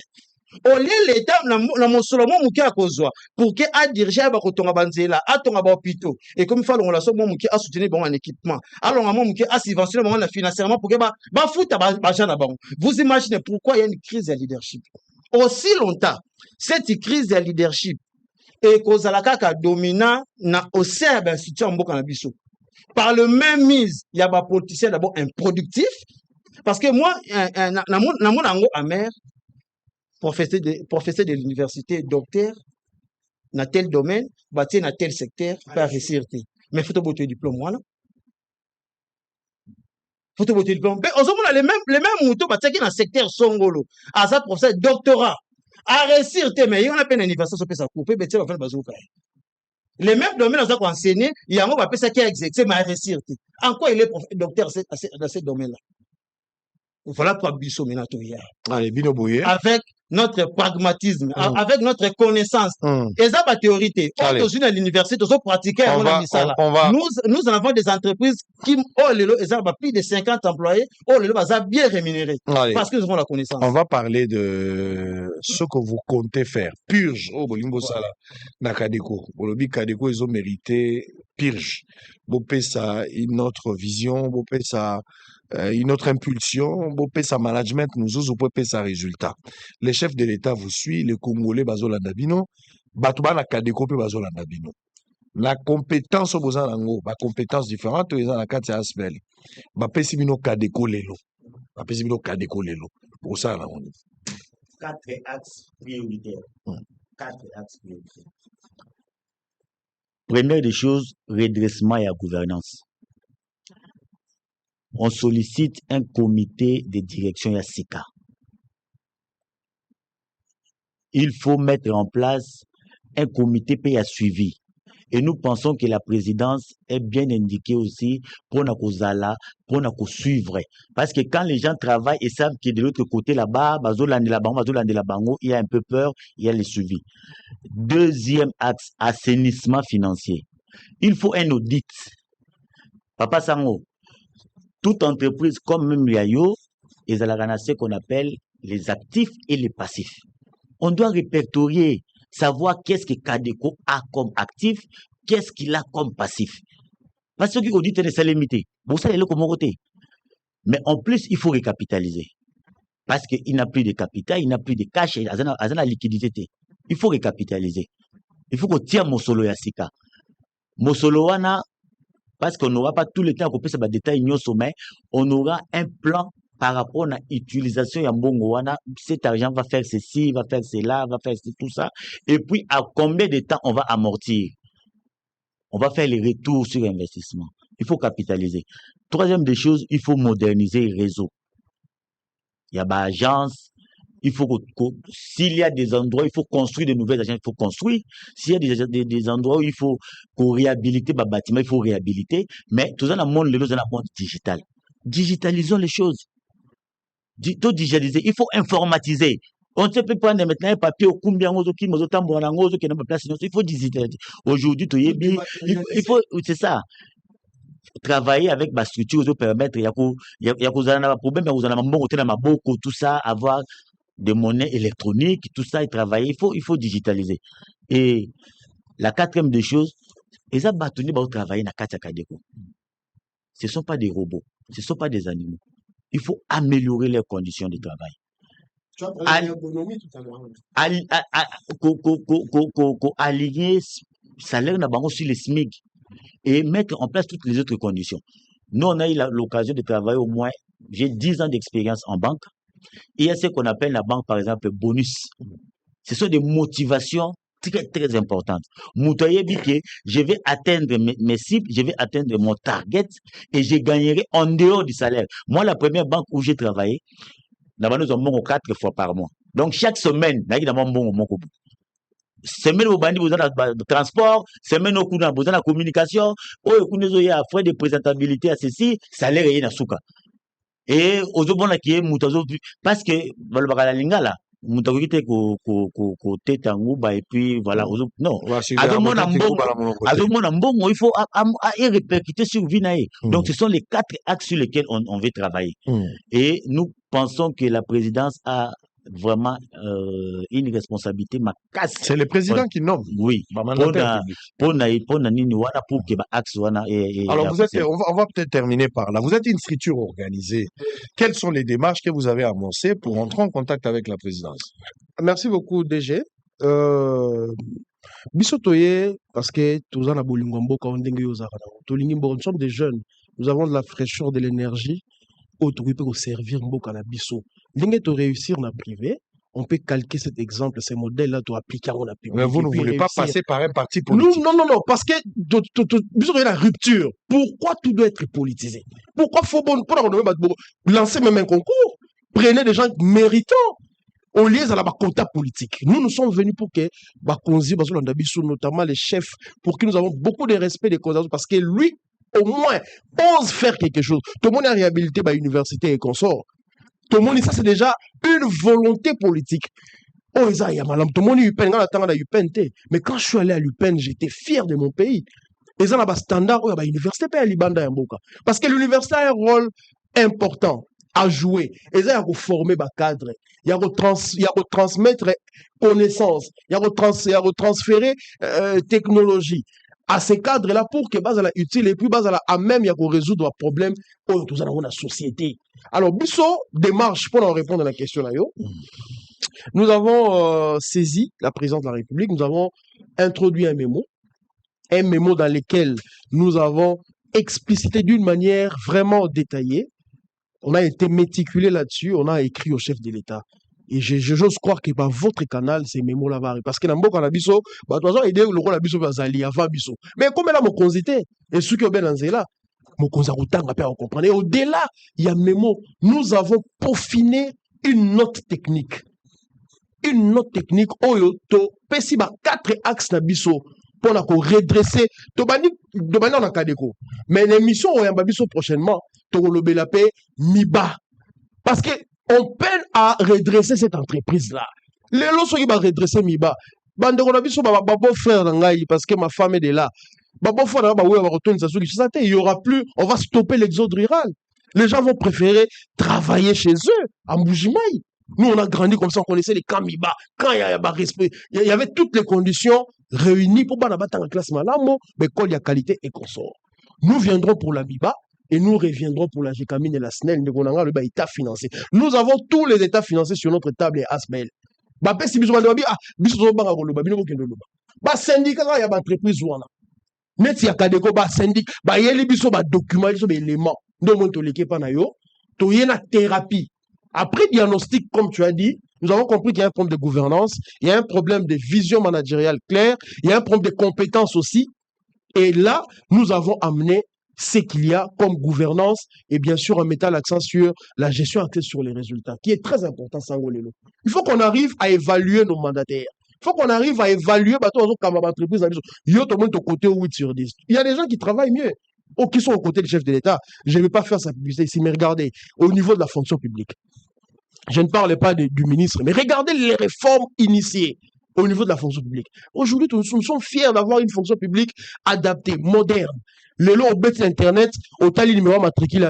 Au lieu l'État na monsolomon muki a kozwa pour que a diriger ba kotonga banzela atonga ba hôpitaux et comme il faut la so muki a soutenir bon en équipement alors na muki a subventionner bon financièrement pour que ba futa ba jana bon. Vous imaginez pourquoi il y a une crise de leadership aussi longtemps cette crise de leadership et kozala kaka dominant na au sein de l'institution mboka na biso par le même mise il y a ba politicien d'abord improductif parce que moi na mon ango amer professeur de l'université, docteur, dans tel domaine, bâti dans tel secteur, pas réussir. Mais il faut te diplôme, voilà. Faut te diplôme. Mais on a les mêmes moutons, bâti dans le secteur Songolo. À ça, professeur, doctorat. À réussir, mais il y a une université, ça peut s'occuper, mais tu vas faire le bazooka. Les mêmes domaines, on a enseigné, il y a un peu ça qui a exercé, mais à réussir. En quoi il est docteur dans ce domaine-là? Voilà pour Bissot Minato-Hier. Allez, Bino Boye. Avec notre pragmatisme, avec notre connaissance. Et ça, ma théorie, on est à l'université, on pratique, nous en avons des entreprises qui ont plus de 50 employés, bien rémunérés. Parce que nous avons la connaissance. On va parler de ce que vous comptez faire. Purge, Bolimbo Sala, na Kadeko. Bolobi Kadeko, ils ont mérité purge. Bopé, ça, une autre vision, Bopé, ça, une autre impulsion, Bopé, ça, management, nous autres, Bopé, ça, résultat. Les chefs de l'État vous suivent, les Congolais, Bazola Nabino, Batouba, la Kadeko, Bazola Nabino. La compétence au besoin d'ango, la compétence différente, ils ont la carte aspect. Bapé, si bino Kadeko lelo. Bapé, si bino Kadeko lelo. Pour ça, là, on dit. 4 axes prioritaires. 4 axes prioritaires. Première des choses, redressement et gouvernance. On sollicite un comité de direction à SICA. Il faut mettre en place un comité pays à suivi. Et nous pensons que la présidence est bien indiquée aussi pour nous suivre. Parce que quand les gens travaillent et savent que de l'autre côté là-bas, il y a un peu peur, il y a les suivis. Deuxième axe, assainissement financier. Il faut un audit. Papa Sango, toute entreprise comme même l'IAO, ils ont ce qu'on appelle les actifs et les passifs. On doit répertorier, savoir qu'est-ce que Cadeco a comme actif, qu'est-ce qu'il a comme passif. Parce que l'audit est limité. Bon, ça, il est comme côté. Mais en plus, il faut récapitaliser. Parce qu'il n'a plus de capital, il n'a plus de cash, il a la liquidité. Il faut récapitaliser. Il faut qu'on tire Mosolo Yassika. Mosolo Wana, parce qu'on n'aura pas tout le temps à couper ces détails, on aura un plan par rapport à l'utilisation de Mbongo Wana. Cet argent va faire ceci, va faire cela, va faire tout ça. Et puis, à combien de temps on va amortir? On va faire les retours sur investissement. Il faut capitaliser. Troisième des choses, il faut moderniser le réseau. Il y a des agences. Il faut s'il y a des endroits, il faut construire de nouvelles agences, il faut construire. S'il y a des endroits où il faut réhabiliter les bâtiments, il faut réhabiliter. Mais tout ça dans le monde, dans le monde digital. Digitalisons les choses. Tout digitaliser. Il faut informatiser. On ne peut pas prendre maintenant un papier au combien il faut digitaliser. Aujourd'hui, il faut, c'est ça. Travailler avec ma structure pour permettre, il y a un problème, tout ça, avoir des monnaies électroniques, tout ça, et travailler, il faut digitaliser. Et la quatrième des choses, les abattus vont travailler dans Cadeco. Ce ne sont pas des robots, ce ne sont pas des animaux. Il faut améliorer leurs conditions de travail. Tu as parlé d'ergonomie tout à l'heure. Aligner salaire sur les SMIC et mettre en place toutes les autres conditions. Nous, on a eu l'occasion de travailler au moins, j'ai 10 ans d'expérience en banque. Il y a ce qu'on appelle la banque, par exemple, bonus. Ce sont des motivations très, très importantes. Moutoye dit que je vais atteindre mes cibles, je vais atteindre mon target et je gagnerai en dehors du salaire. Moi, la première banque où j'ai travaillé, nous avons 4 fois par mois. Donc, chaque semaine, nous avons semaine au bandi, vous avez le transport, semaine au coup de la communication, vous avez frais de présentabilité à ceci, salaire est dans souka. Et aux autres qui est moutazo parce que la lingala moutazo qui était côté tangouba et puis voilà aux autres non à tout le monde il faut répercuter sur Vinae. Donc ce sont les 4 axes sur lesquels on veut travailler. Et nous pensons que la présidence a vraiment une responsabilité macasse. C'est le président qui nomme. Oui. Alors on va peut-être terminer par là. Vous êtes une structure organisée. Quelles sont les démarches que vous avez amorcées pour entrer en contact avec la présidence? Merci beaucoup, DG. Bisotoye, parce que nous sommes des jeunes. Nous avons de la fraîcheur, de l'énergie. Pour servir Mboka na biso. Lingue to réussir na privé, on peut calquer cet exemple, ces modèles-là, to appliquer en public. Mais vous ne voulez pas passer par un parti politique. Non, parce que vous aurez la rupture. Pourquoi tout doit être politisé? Pourquoi faut lancer même un concours? Prenez des gens méritants. Au lieu de la compta politique. Nous sommes venus pour que Bakonzi, notamment les chefs, pour qui nous avons beaucoup de respect des causes, parce que lui, au moins, ose faire quelque chose. Tout le monde a réhabilité par l'université et consorts. Tout le monde, ça c'est déjà une volonté politique. Oh, tout le monde a eu UPEN. Mais quand je suis allé à l'UPEN, j'étais fier de mon pays. Et ça, il y a standard, il y a l'université, parce que l'université a un rôle important à jouer. Et ça, il y a former des cadres. Il y a transmettre connaissances. Il y a transférer technologie à ces cadres-là pour que base à la utile et puis base à même il y a qu'on résoudre un problème pour tout ça dans la société. Alors Bisso démarche pour en répondre à la question là. Nous avons saisi la présidente de la République, nous avons introduit un mémo dans lequel nous avons explicité d'une manière vraiment détaillée. On a été méticulé là-dessus, on a écrit au chef de l'État. Et j'ose croire que par votre canal, ces mémos là parce que dans le Canabiso, de toute façon, il y a le Canabiso avant Biso. Mais comme elle a mon consité, et ce que vous avez là, mon consaroutan, on comprend. Et au-delà, il y a mémo. Nous avons peaufiné une note technique. Une note technique, Oyoto, Pesiba, 4 axes na Biso. pour redresser. Tobani on a Kadeko. Mais l'émission on va biso prochainement, Togolobe la paix Miba. Parce que on peine à redresser cette entreprise là. Les lots qui va redresser Miba. Bande on a biso ba beau frère ngai parce que ma femme est là. Ba beau frère ba oui va retourner ça il y aura plus, on va stopper l'exode rural. Les gens vont préférer travailler chez eux à Mbujimaï. Nous, on a grandi comme ça, on connaissait les camps Miba. Quand il y avait respect, il y avait toutes les conditions réunies pour battre en classe malamo, mais quand il y a qualité et consort. Nous viendrons pour la Miba et nous reviendrons pour la Gécamine et la SNEL, le état financier. Nous avons tous les états financiers sur notre table et Asmael. Si vous avez syndicat, il y a une entreprise. Net ya Kadeko ba syndic ba yeli biso ba document biso ba élément ndo mon to leke pa na yo to yena thérapie après diagnostic comme tu as dit nous avons compris qu'il y a un problème de gouvernance il y a un problème de vision managériale claire il y a un problème de compétences aussi et là nous avons amené ce qu'il y a comme gouvernance et bien sûr en mettant l'accent sur la gestion axée sur les résultats qui est très important Sangolelo. Il faut qu'on arrive à évaluer nos mandataires. Il faut qu'on arrive à évaluer l'entreprise. Il y a côté 8 sur 10. Il y a des gens qui travaillent mieux, ou qui sont aux côtés du chef de l'État. Je ne vais pas faire sa publicité ici, mais regardez, au niveau de la fonction publique. Je ne parle pas du ministre, mais regardez les réformes initiées au niveau de la fonction publique. Aujourd'hui, nous sommes fiers d'avoir une fonction publique adaptée, moderne. Le lot au bête internet, au tali numéro matricule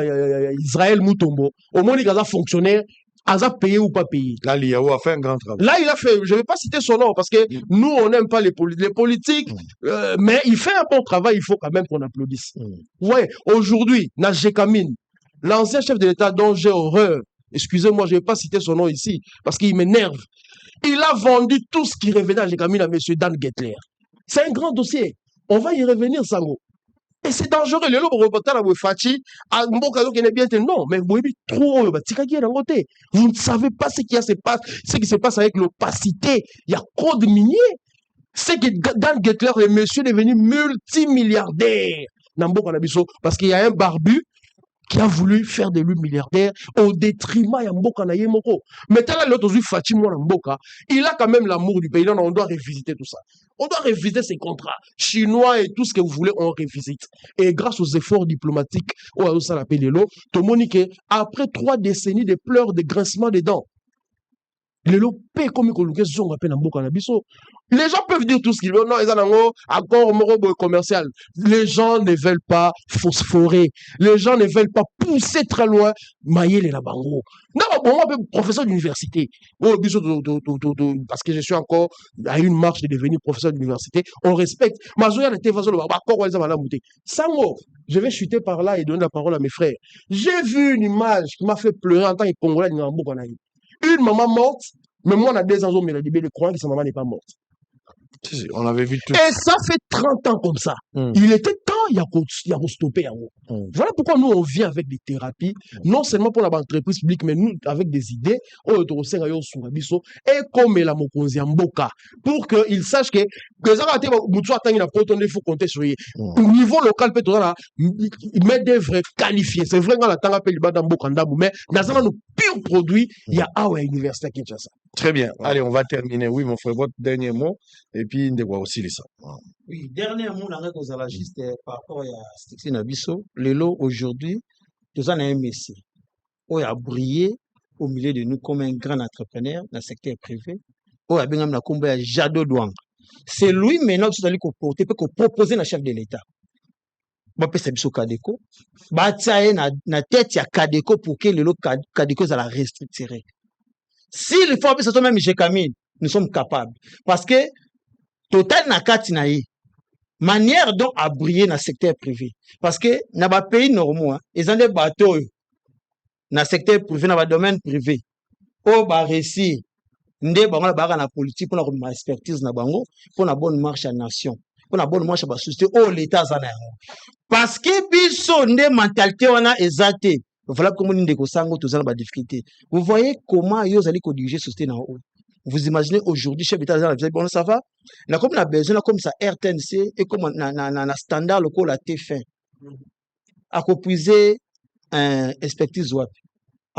Israël Moutombo, au moins il y a des fonctionnaires. A payé ou pas payé. Là, Liao a fait un grand travail. Là, il a fait, je ne vais pas citer son nom parce que nous, on n'aime pas les politiques, mais il fait un bon travail, il faut quand même qu'on applaudisse. Ouais, aujourd'hui, Najekamine, l'ancien chef de l'État dont j'ai horreur, excusez-moi, je ne vais pas citer son nom ici parce qu'il m'énerve. Il a vendu tout ce qui revenait à Najekamine à M. Dan Gettler. C'est un grand dossier. On va y revenir, Sango. Et c'est dangereux. Les lobes reporters à Fachi, à Mboka qui est bien non, mais vous trop vous ne savez pas ce qui se passe avec l'opacité. Il y a code minier. C'est que Dan Gettler, le monsieur est devenu multimilliardaire. Parce qu'il y a un barbu qui a voulu faire de lui milliardaire au détriment de Mboka na Yemoko. Mais là, l'autre Fachi Mboka, il a quand même l'amour du pays. Là, on doit revisiter tout ça. On doit revisiter ces contrats chinois et tout ce que vous voulez, on revisite. Et grâce aux efforts diplomatiques, après 3 décennies de pleurs, de grincements des dents, les gens peuvent dire tout ce qu'ils veulent. Non, ils ont accord commercial. Les gens ne veulent pas phosphorer. Les gens ne veulent pas pousser très loin. Maïe les labango. Non, bon, moi, professeur d'université. Parce que je suis encore à une marche de devenir professeur d'université. On respecte. Sango, je vais chuter par là et donner la parole à mes frères. J'ai vu une image qui m'a fait pleurer en tant que Congolais. Une maman morte, mais moi, on a 2 ans, mais le croyant que sa maman n'est pas morte. On avait vu tout. Et ça fait 30 ans comme ça. Il était temps, il y a stoppé. Voilà pourquoi nous, on vient avec des thérapies, non seulement pour l'entreprise publique, mais nous, avec des idées, et comme la Mokonzi Mboka, pour qu'ils sachent que il faut compter sur eux. Au niveau local, il met des vrais qualifiés. C'est vrai qu'on a tant appelé le Mboka, mais dans un pur produit, il y a l'université à Kinshasa. Très bien. Allez, on va terminer. Oui, mon frère, votre dernier mot. Et puis, on voit aussi les ça. Oui, dernier mot, on a juste par rapport à Stixi Nabiso. Le lot aujourd'hui, nous avons un messie. On a brillé au milieu de nous comme un grand entrepreneur dans le secteur privé. On a bien la combat à Jado Douang. C'est lui maintenant qui peut proposer le chef de l'État. Je peux savoir Kadeko. Je na tête ya Kadeko pour que le lot Kadeko soit la restructurer. S'il faut appeler ça même Gécamine, nous sommes capables. Parce que Total na katinaï, manière dont à briller dans le secteur privé. Parce que dans les pays normaux, ils ont des bateaux dans le secteur privé, dans le domaine privé. Au bas réussi, ndé bango ba na politique pour la expertise na bango, pour la bonne marche à la nation, pour la bonne marche à la société, oh l'État zana. Parce que biso ndé mentalité wana exacté. Voilà comment nous négocions tous les difficultés. Vous voyez comment ils allaient diriger la société dans haut. Vous imaginez aujourd'hui, chef d'État, bon, ça va? Là, comme on a besoin, comme ça, RTNC, et comme on a standard local, la T fin. À puiser un expertise web.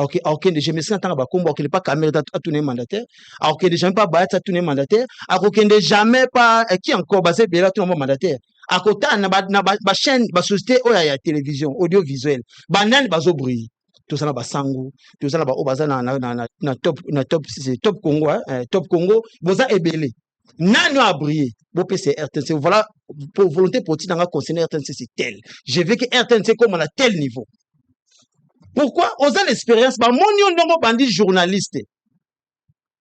akokende jamais si ntanga bakombo akokende pas caméra atune mandataire akokende jamais pas bayat atune mandataire akokende jamais pas qui encore basé bela tout mandataire akotana na ba chaîne ba société oya ya télévision audiovisuel banani bazobruit tozala basango tozala ba obaza na top c'est top Congo top Congo boza ebele nani a brillé bon c'est RTNC voilà pour volonté politique dans concerner RTNC c'est tel je veux que RTNC comme à tel niveau. Pourquoi aux l'expérience ba monio ndongo bandi journaliste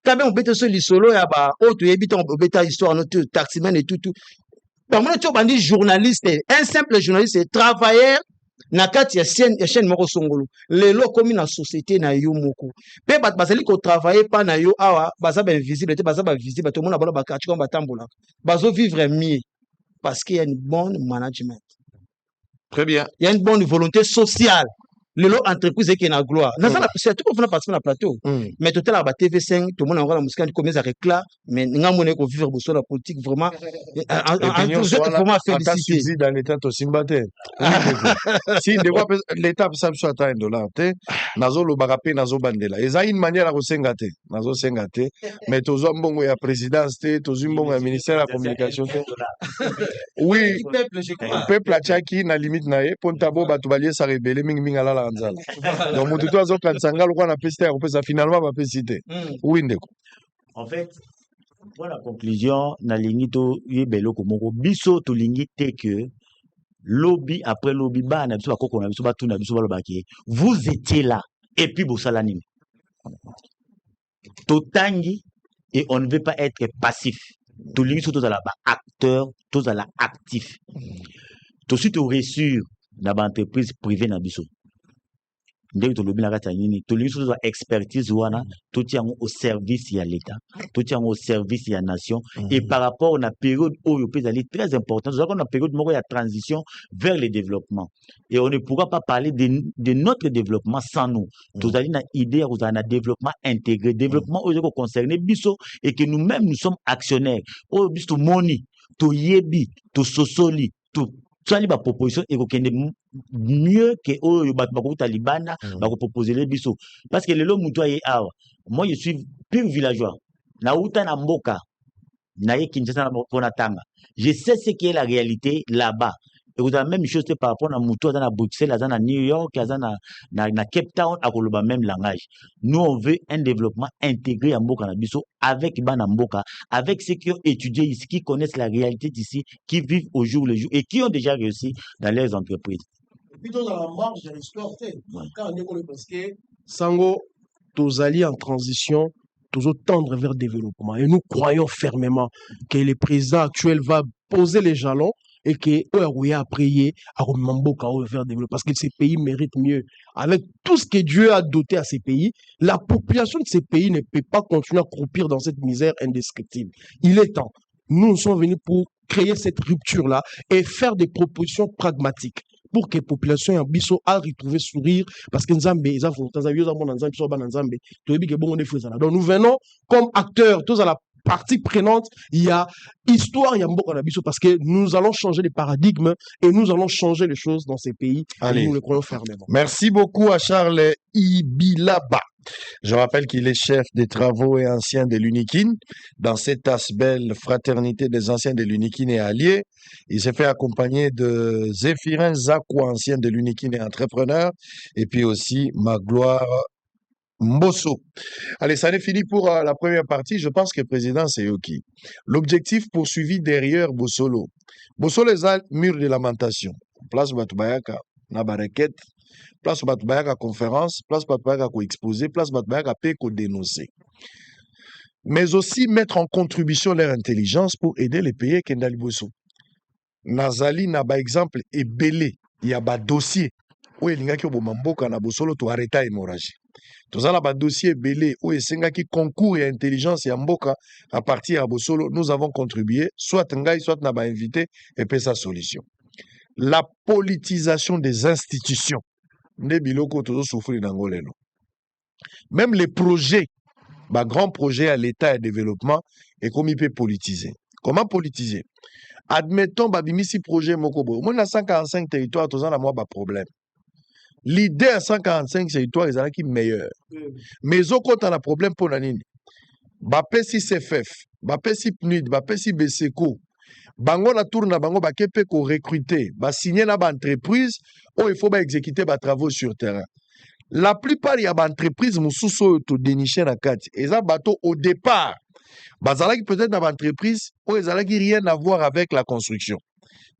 quand même on bête sur les solo ya ba auto yebita on bête histoire notre taximan et tout ba monio to bandi journaliste un simple journaliste travailleur na kati ya chaîne moko songolo lelo komi na société na yo moko pe bat bazali ko travailler pa na yo awa baza ba invisible te baza ba visible to mona balo ba kati ko batambola bazo vivre mieux parce qu'il y a une bonne management. Très bien. Il y a une bonne volonté sociale. Lelo entreprise qui est na gloire. Dans ça c'est tout pour participer na plateau. Mais tout à la TV5 tout le monde encore la musique comme ça réclame mais nga mone ko vivre sur la politique vraiment vraiment féliciter dans l'état to simbate. Si de quoi l'état ça soit atteint dollar te nazo lo barape nazo bandela. Eza une manière à resengate. Nazo sengate mais tozo mbongo ya présidence te tozo mbongo ya ministère de la communication te. Oui, peuple a chaki na limite na e pontabo batu balie sa rebelle mingi ala donc mon tuto azo kansanga lo na peste ya kopesa finalement ba pesite oui ndeko en fait pour la conclusion na lingi to yebelo ko moko biso to lingi te que lobby après lobby ba na biso bakoko na biso ba tuna biso ba lobaki vous étiez là et puis bosala nini totangi et on ne veut pas être passif to lingi so to za la ba acteur to za la actif to suite au reçu na ba entreprise privée na biso ndenge tolobi na kati ya nini tolingi soto expertise wana totiango au service ya l'état totiango au service ya nation et par rapport na période oyo pe ezali très important tozalaka na période moko ya transition vers le développement et on ne pourra pas parler de notre développement sans nous tozali na idée ya kozala na développement intégré développement oyo ezali koconcerner biso et que nous-mêmes nous sommes actionnaires oyo biso tomoni toyebi tososoli Soit la proposition et mieux que oyo bakuta libana proposer les biso parce que le lo muto aye awa moi je suis pur villageois na uta na mboka na ye Kinshasa na pona tanga je sais ce qui est la réalité là-bas et vous avez la même chose par rapport à muto dans Bruxelles dans New York na Cape Town à koloba même langage nous on veut un développement intégré à mboka na biso avec bana mboka avec ceux qui ont étudié ici qui connaissent la réalité d'ici qui vivent au jour le jour et qui ont déjà réussi dans leurs entreprises. Plutôt dans la marge de l'espoir quand on est parce que sango tozali en transition toujours tendre vers le développement et nous croyons fermement que le président actuel va poser les jalons et que oui a prié à Mboka vers développer parce que ces pays méritent mieux avec tout ce que Dieu a doté à ces pays. La population de ces pays ne peut pas continuer à croupir dans cette misère indescriptible. Il est temps. Nous sommes venus pour créer cette rupture là et faire des propositions pragmatiques pour que la population en biso a retrouvé sourire parce que Nzambe ils ont donc nous venons comme acteurs tous à la partie prenante, il y a histoire, il y a beaucoup d'habitude parce que nous allons changer les paradigmes et nous allons changer les choses dans ces pays. Allez. Et nous le croyons fermement. Merci beaucoup à Charles Ibilaba. Je rappelle qu'il est chef des travaux et ancien de l'UNIKIN. Dans cette belle fraternité des anciens de l'UNIKIN et alliés, il s'est fait accompagner de Zéphirin Zakou, ancien de l'UNIKIN et entrepreneur, et puis aussi Magloire Mbosso. Allez, ça est fini pour la première partie. Je pense que le président, c'est Yoki. L'objectif poursuivi derrière Bossolo. Bossolo est un mur de lamentation. Place Batoubayaka, Nabareket, place Batoubayaka conférence, place Batoubayaka exposé, place Batoubayaka dénoncer. Mais aussi mettre en contribution leur intelligence pour aider les pays Kendali Bosso. Nazali, Naba exemple, et Belé, il y a un dossier où il y a un Bossolo pour arrêter l'hémorragie. Tous les dossiers belé où qui concours et intelligence et mboka à partir à Bossolo, nous avons contribué, soit ngai, soit n'a pas invité, et puis sa solution. La politisation des institutions. Même les projets, grands projets à l'État et développement, et comme il peut politiser. Comment politiser? Admettons, babimisi projet mokobo. Moi, na 145 territoires, tous en a moi, problème. l'idée à 145 territoires ezalaki meilleur mais ezokota na problème mpo na nini bapesi CFF bapesi PNUD bapesi BSECO bango na tour na bango bake mpe korecruter basigner na baentreprise oyo il faut baexécuter batravaux sur terrain. La plupart ya baentreprise mosusu oyo todéniche na kati eza bato au départ bazalaki peut-être na baentreprise oyo ezalaki rien à voir avec la construction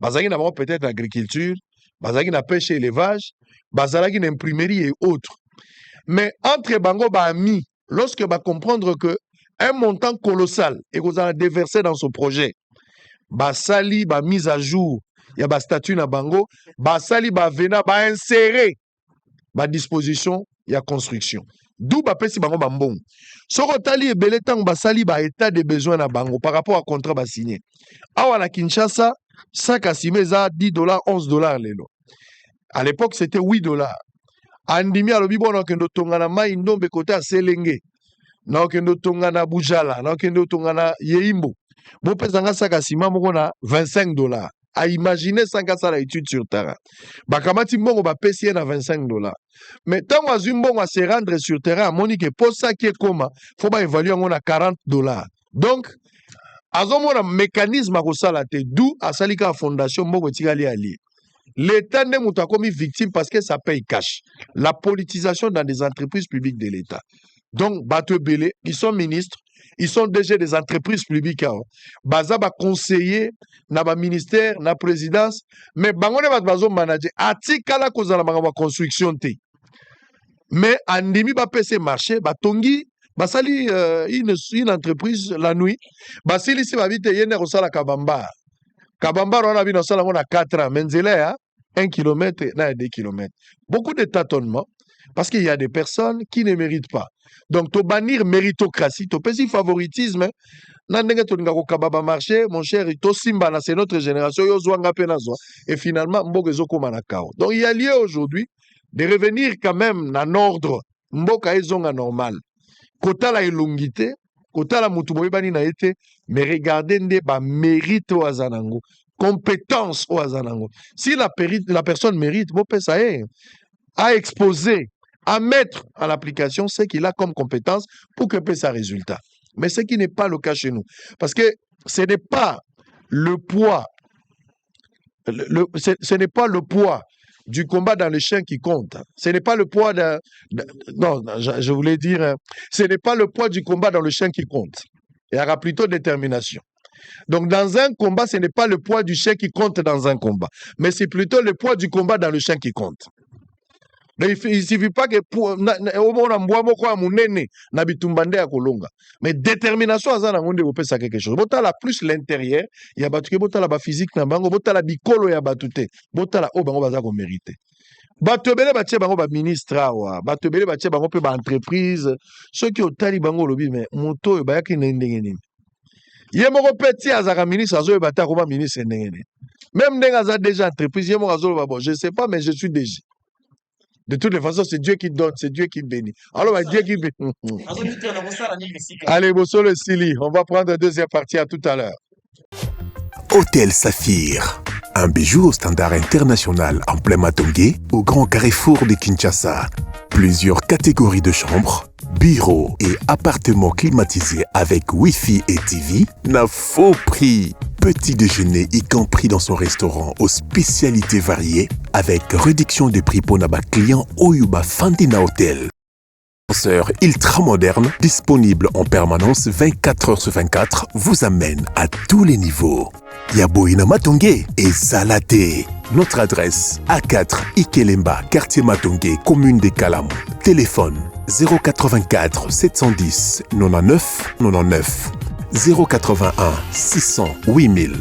bazalaki na bango peut-être agriculture bazalaki na pêche et élevage bazalaki na imprimerie et autres mais entre bango baami lorsque comprendre que un montant colossal ekozala déversé dans ce projet basali ba mise à jour ya ba statut na bango basali ba vena ba insérer ba disposition ya construction d'où ba pesi bango ba mbongo soko tali ebele tango basali ba état de besoin na bango par rapport à contrat ba signé awa na Kinshasa sac à ciment za $10 $11 lelo à l'époque c'était $8 andimi alobi bona kendo tongana mai ndombe côté à Selenge na kendo tongana Bujala na kendo tongana Yeimbo bon pesanga sac à ciment moko na $25 à imaginer sans qu'à ça l'étude sur terrain bakamati mbongo ba pesi na $25 mais tant azui mbongo à se rendre sur terrain à monique pour ça qui est comment faut ba évaluer on a $40 donc azomona mécanisme à kosala te d'où asalika fondation mbongo tikali ali l'État n'est pas comme victime parce que ça paye cash. La politisation dans des entreprises publiques de l'État. Donc, Bato Belé, ils sont ministres, ils sont déjà des entreprises publiques. Baza ba conseiller, na ba ministère, na présidence, mais bangone ba bazo manager. Atikala kozala ba construction te. Mais andimi ba pese marché, ba tongi, basali une entreprise la nuit, basili si ba bite yene kosala kabamba. Kabamba on a vu dans ça on a 4 ans, Menzele 1 km, 2 km. Beaucoup de tâtonnements parce qu'il y a des personnes qui ne méritent pas. Donc to bannir méritocratie, to pesi favoritisme, nandenge to ngako kababa marché, mon cher, to simba na c'est notre génération yo zwanga pe na zwa et finalement mboka ezokoma na kao. Donc il y a lieu aujourd'hui de revenir quand même en ordre, mboka ezonga normal. Kota la elongité kota la mutu boyebani na été mais regardez nde ba mérite au azanango compétence au azanango si la personne mérite bon ça est à exposer à mettre en application ce qu'il a comme compétence pour que paie sa résultat mais ce qui n'est pas le cas chez nous parce que ce n'est pas le poids ce n'est pas le poids du combat dans le champ qui compte. Ce n'est pas le poids non, je voulais dire, ce n'est pas le poids du combat dans le champ qui compte. Il y aura plutôt détermination. Donc, dans un combat, ce n'est pas le poids du champ qui compte dans un combat, mais c'est plutôt le poids du combat dans le champ qui compte. Il ne suffit pas que mais détermination ça quelque chose. Botala plus l'intérieur, il y a battu botala ba physique na bango, botala bikolo ya batute, botala o bango baza ko mériter. Batobele batie bango ba ministre awa, batobele batie bango pe ba entreprise, ceux qui ont tali bango lobi mais moto ba yaki ndenge nini. Ye moko petit azaka ministre azo bata ko ba ministre ndenge nini. Même ndenge aza déjà entreprise, ye moko azo ba bon, je sais pas mais je suis DG. De toutes les façons, c'est Dieu qui donne, c'est Dieu qui bénit. Alors, Dieu qui bénit. Allez, Bosso le Sili, on va prendre la deuxième partie à tout à l'heure. Hôtel Saphir, un bijou au standard international en plein Matongé, au grand carrefour de Kinshasa. Plusieurs catégories de chambres, bureaux et appartements climatisés avec Wi-Fi et TV, n'a faux prix. Petit déjeuner y compris dans son restaurant aux spécialités variées avec réduction des prix pour naba clients Oyuba Fandina Hotel. Ascenseur ultra moderne, disponible en permanence 24h/24, vous amène à tous les niveaux. Yaboina Matongé et Salaté. Notre adresse A4 Ikelemba, quartier Matongé, commune des Kalamou. Téléphone 084 710 99 99. 081 600 8000.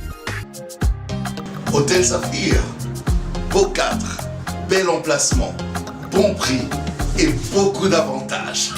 Hôtel Saphir, beau cadre, bel emplacement, bon prix et beaucoup d'avantages.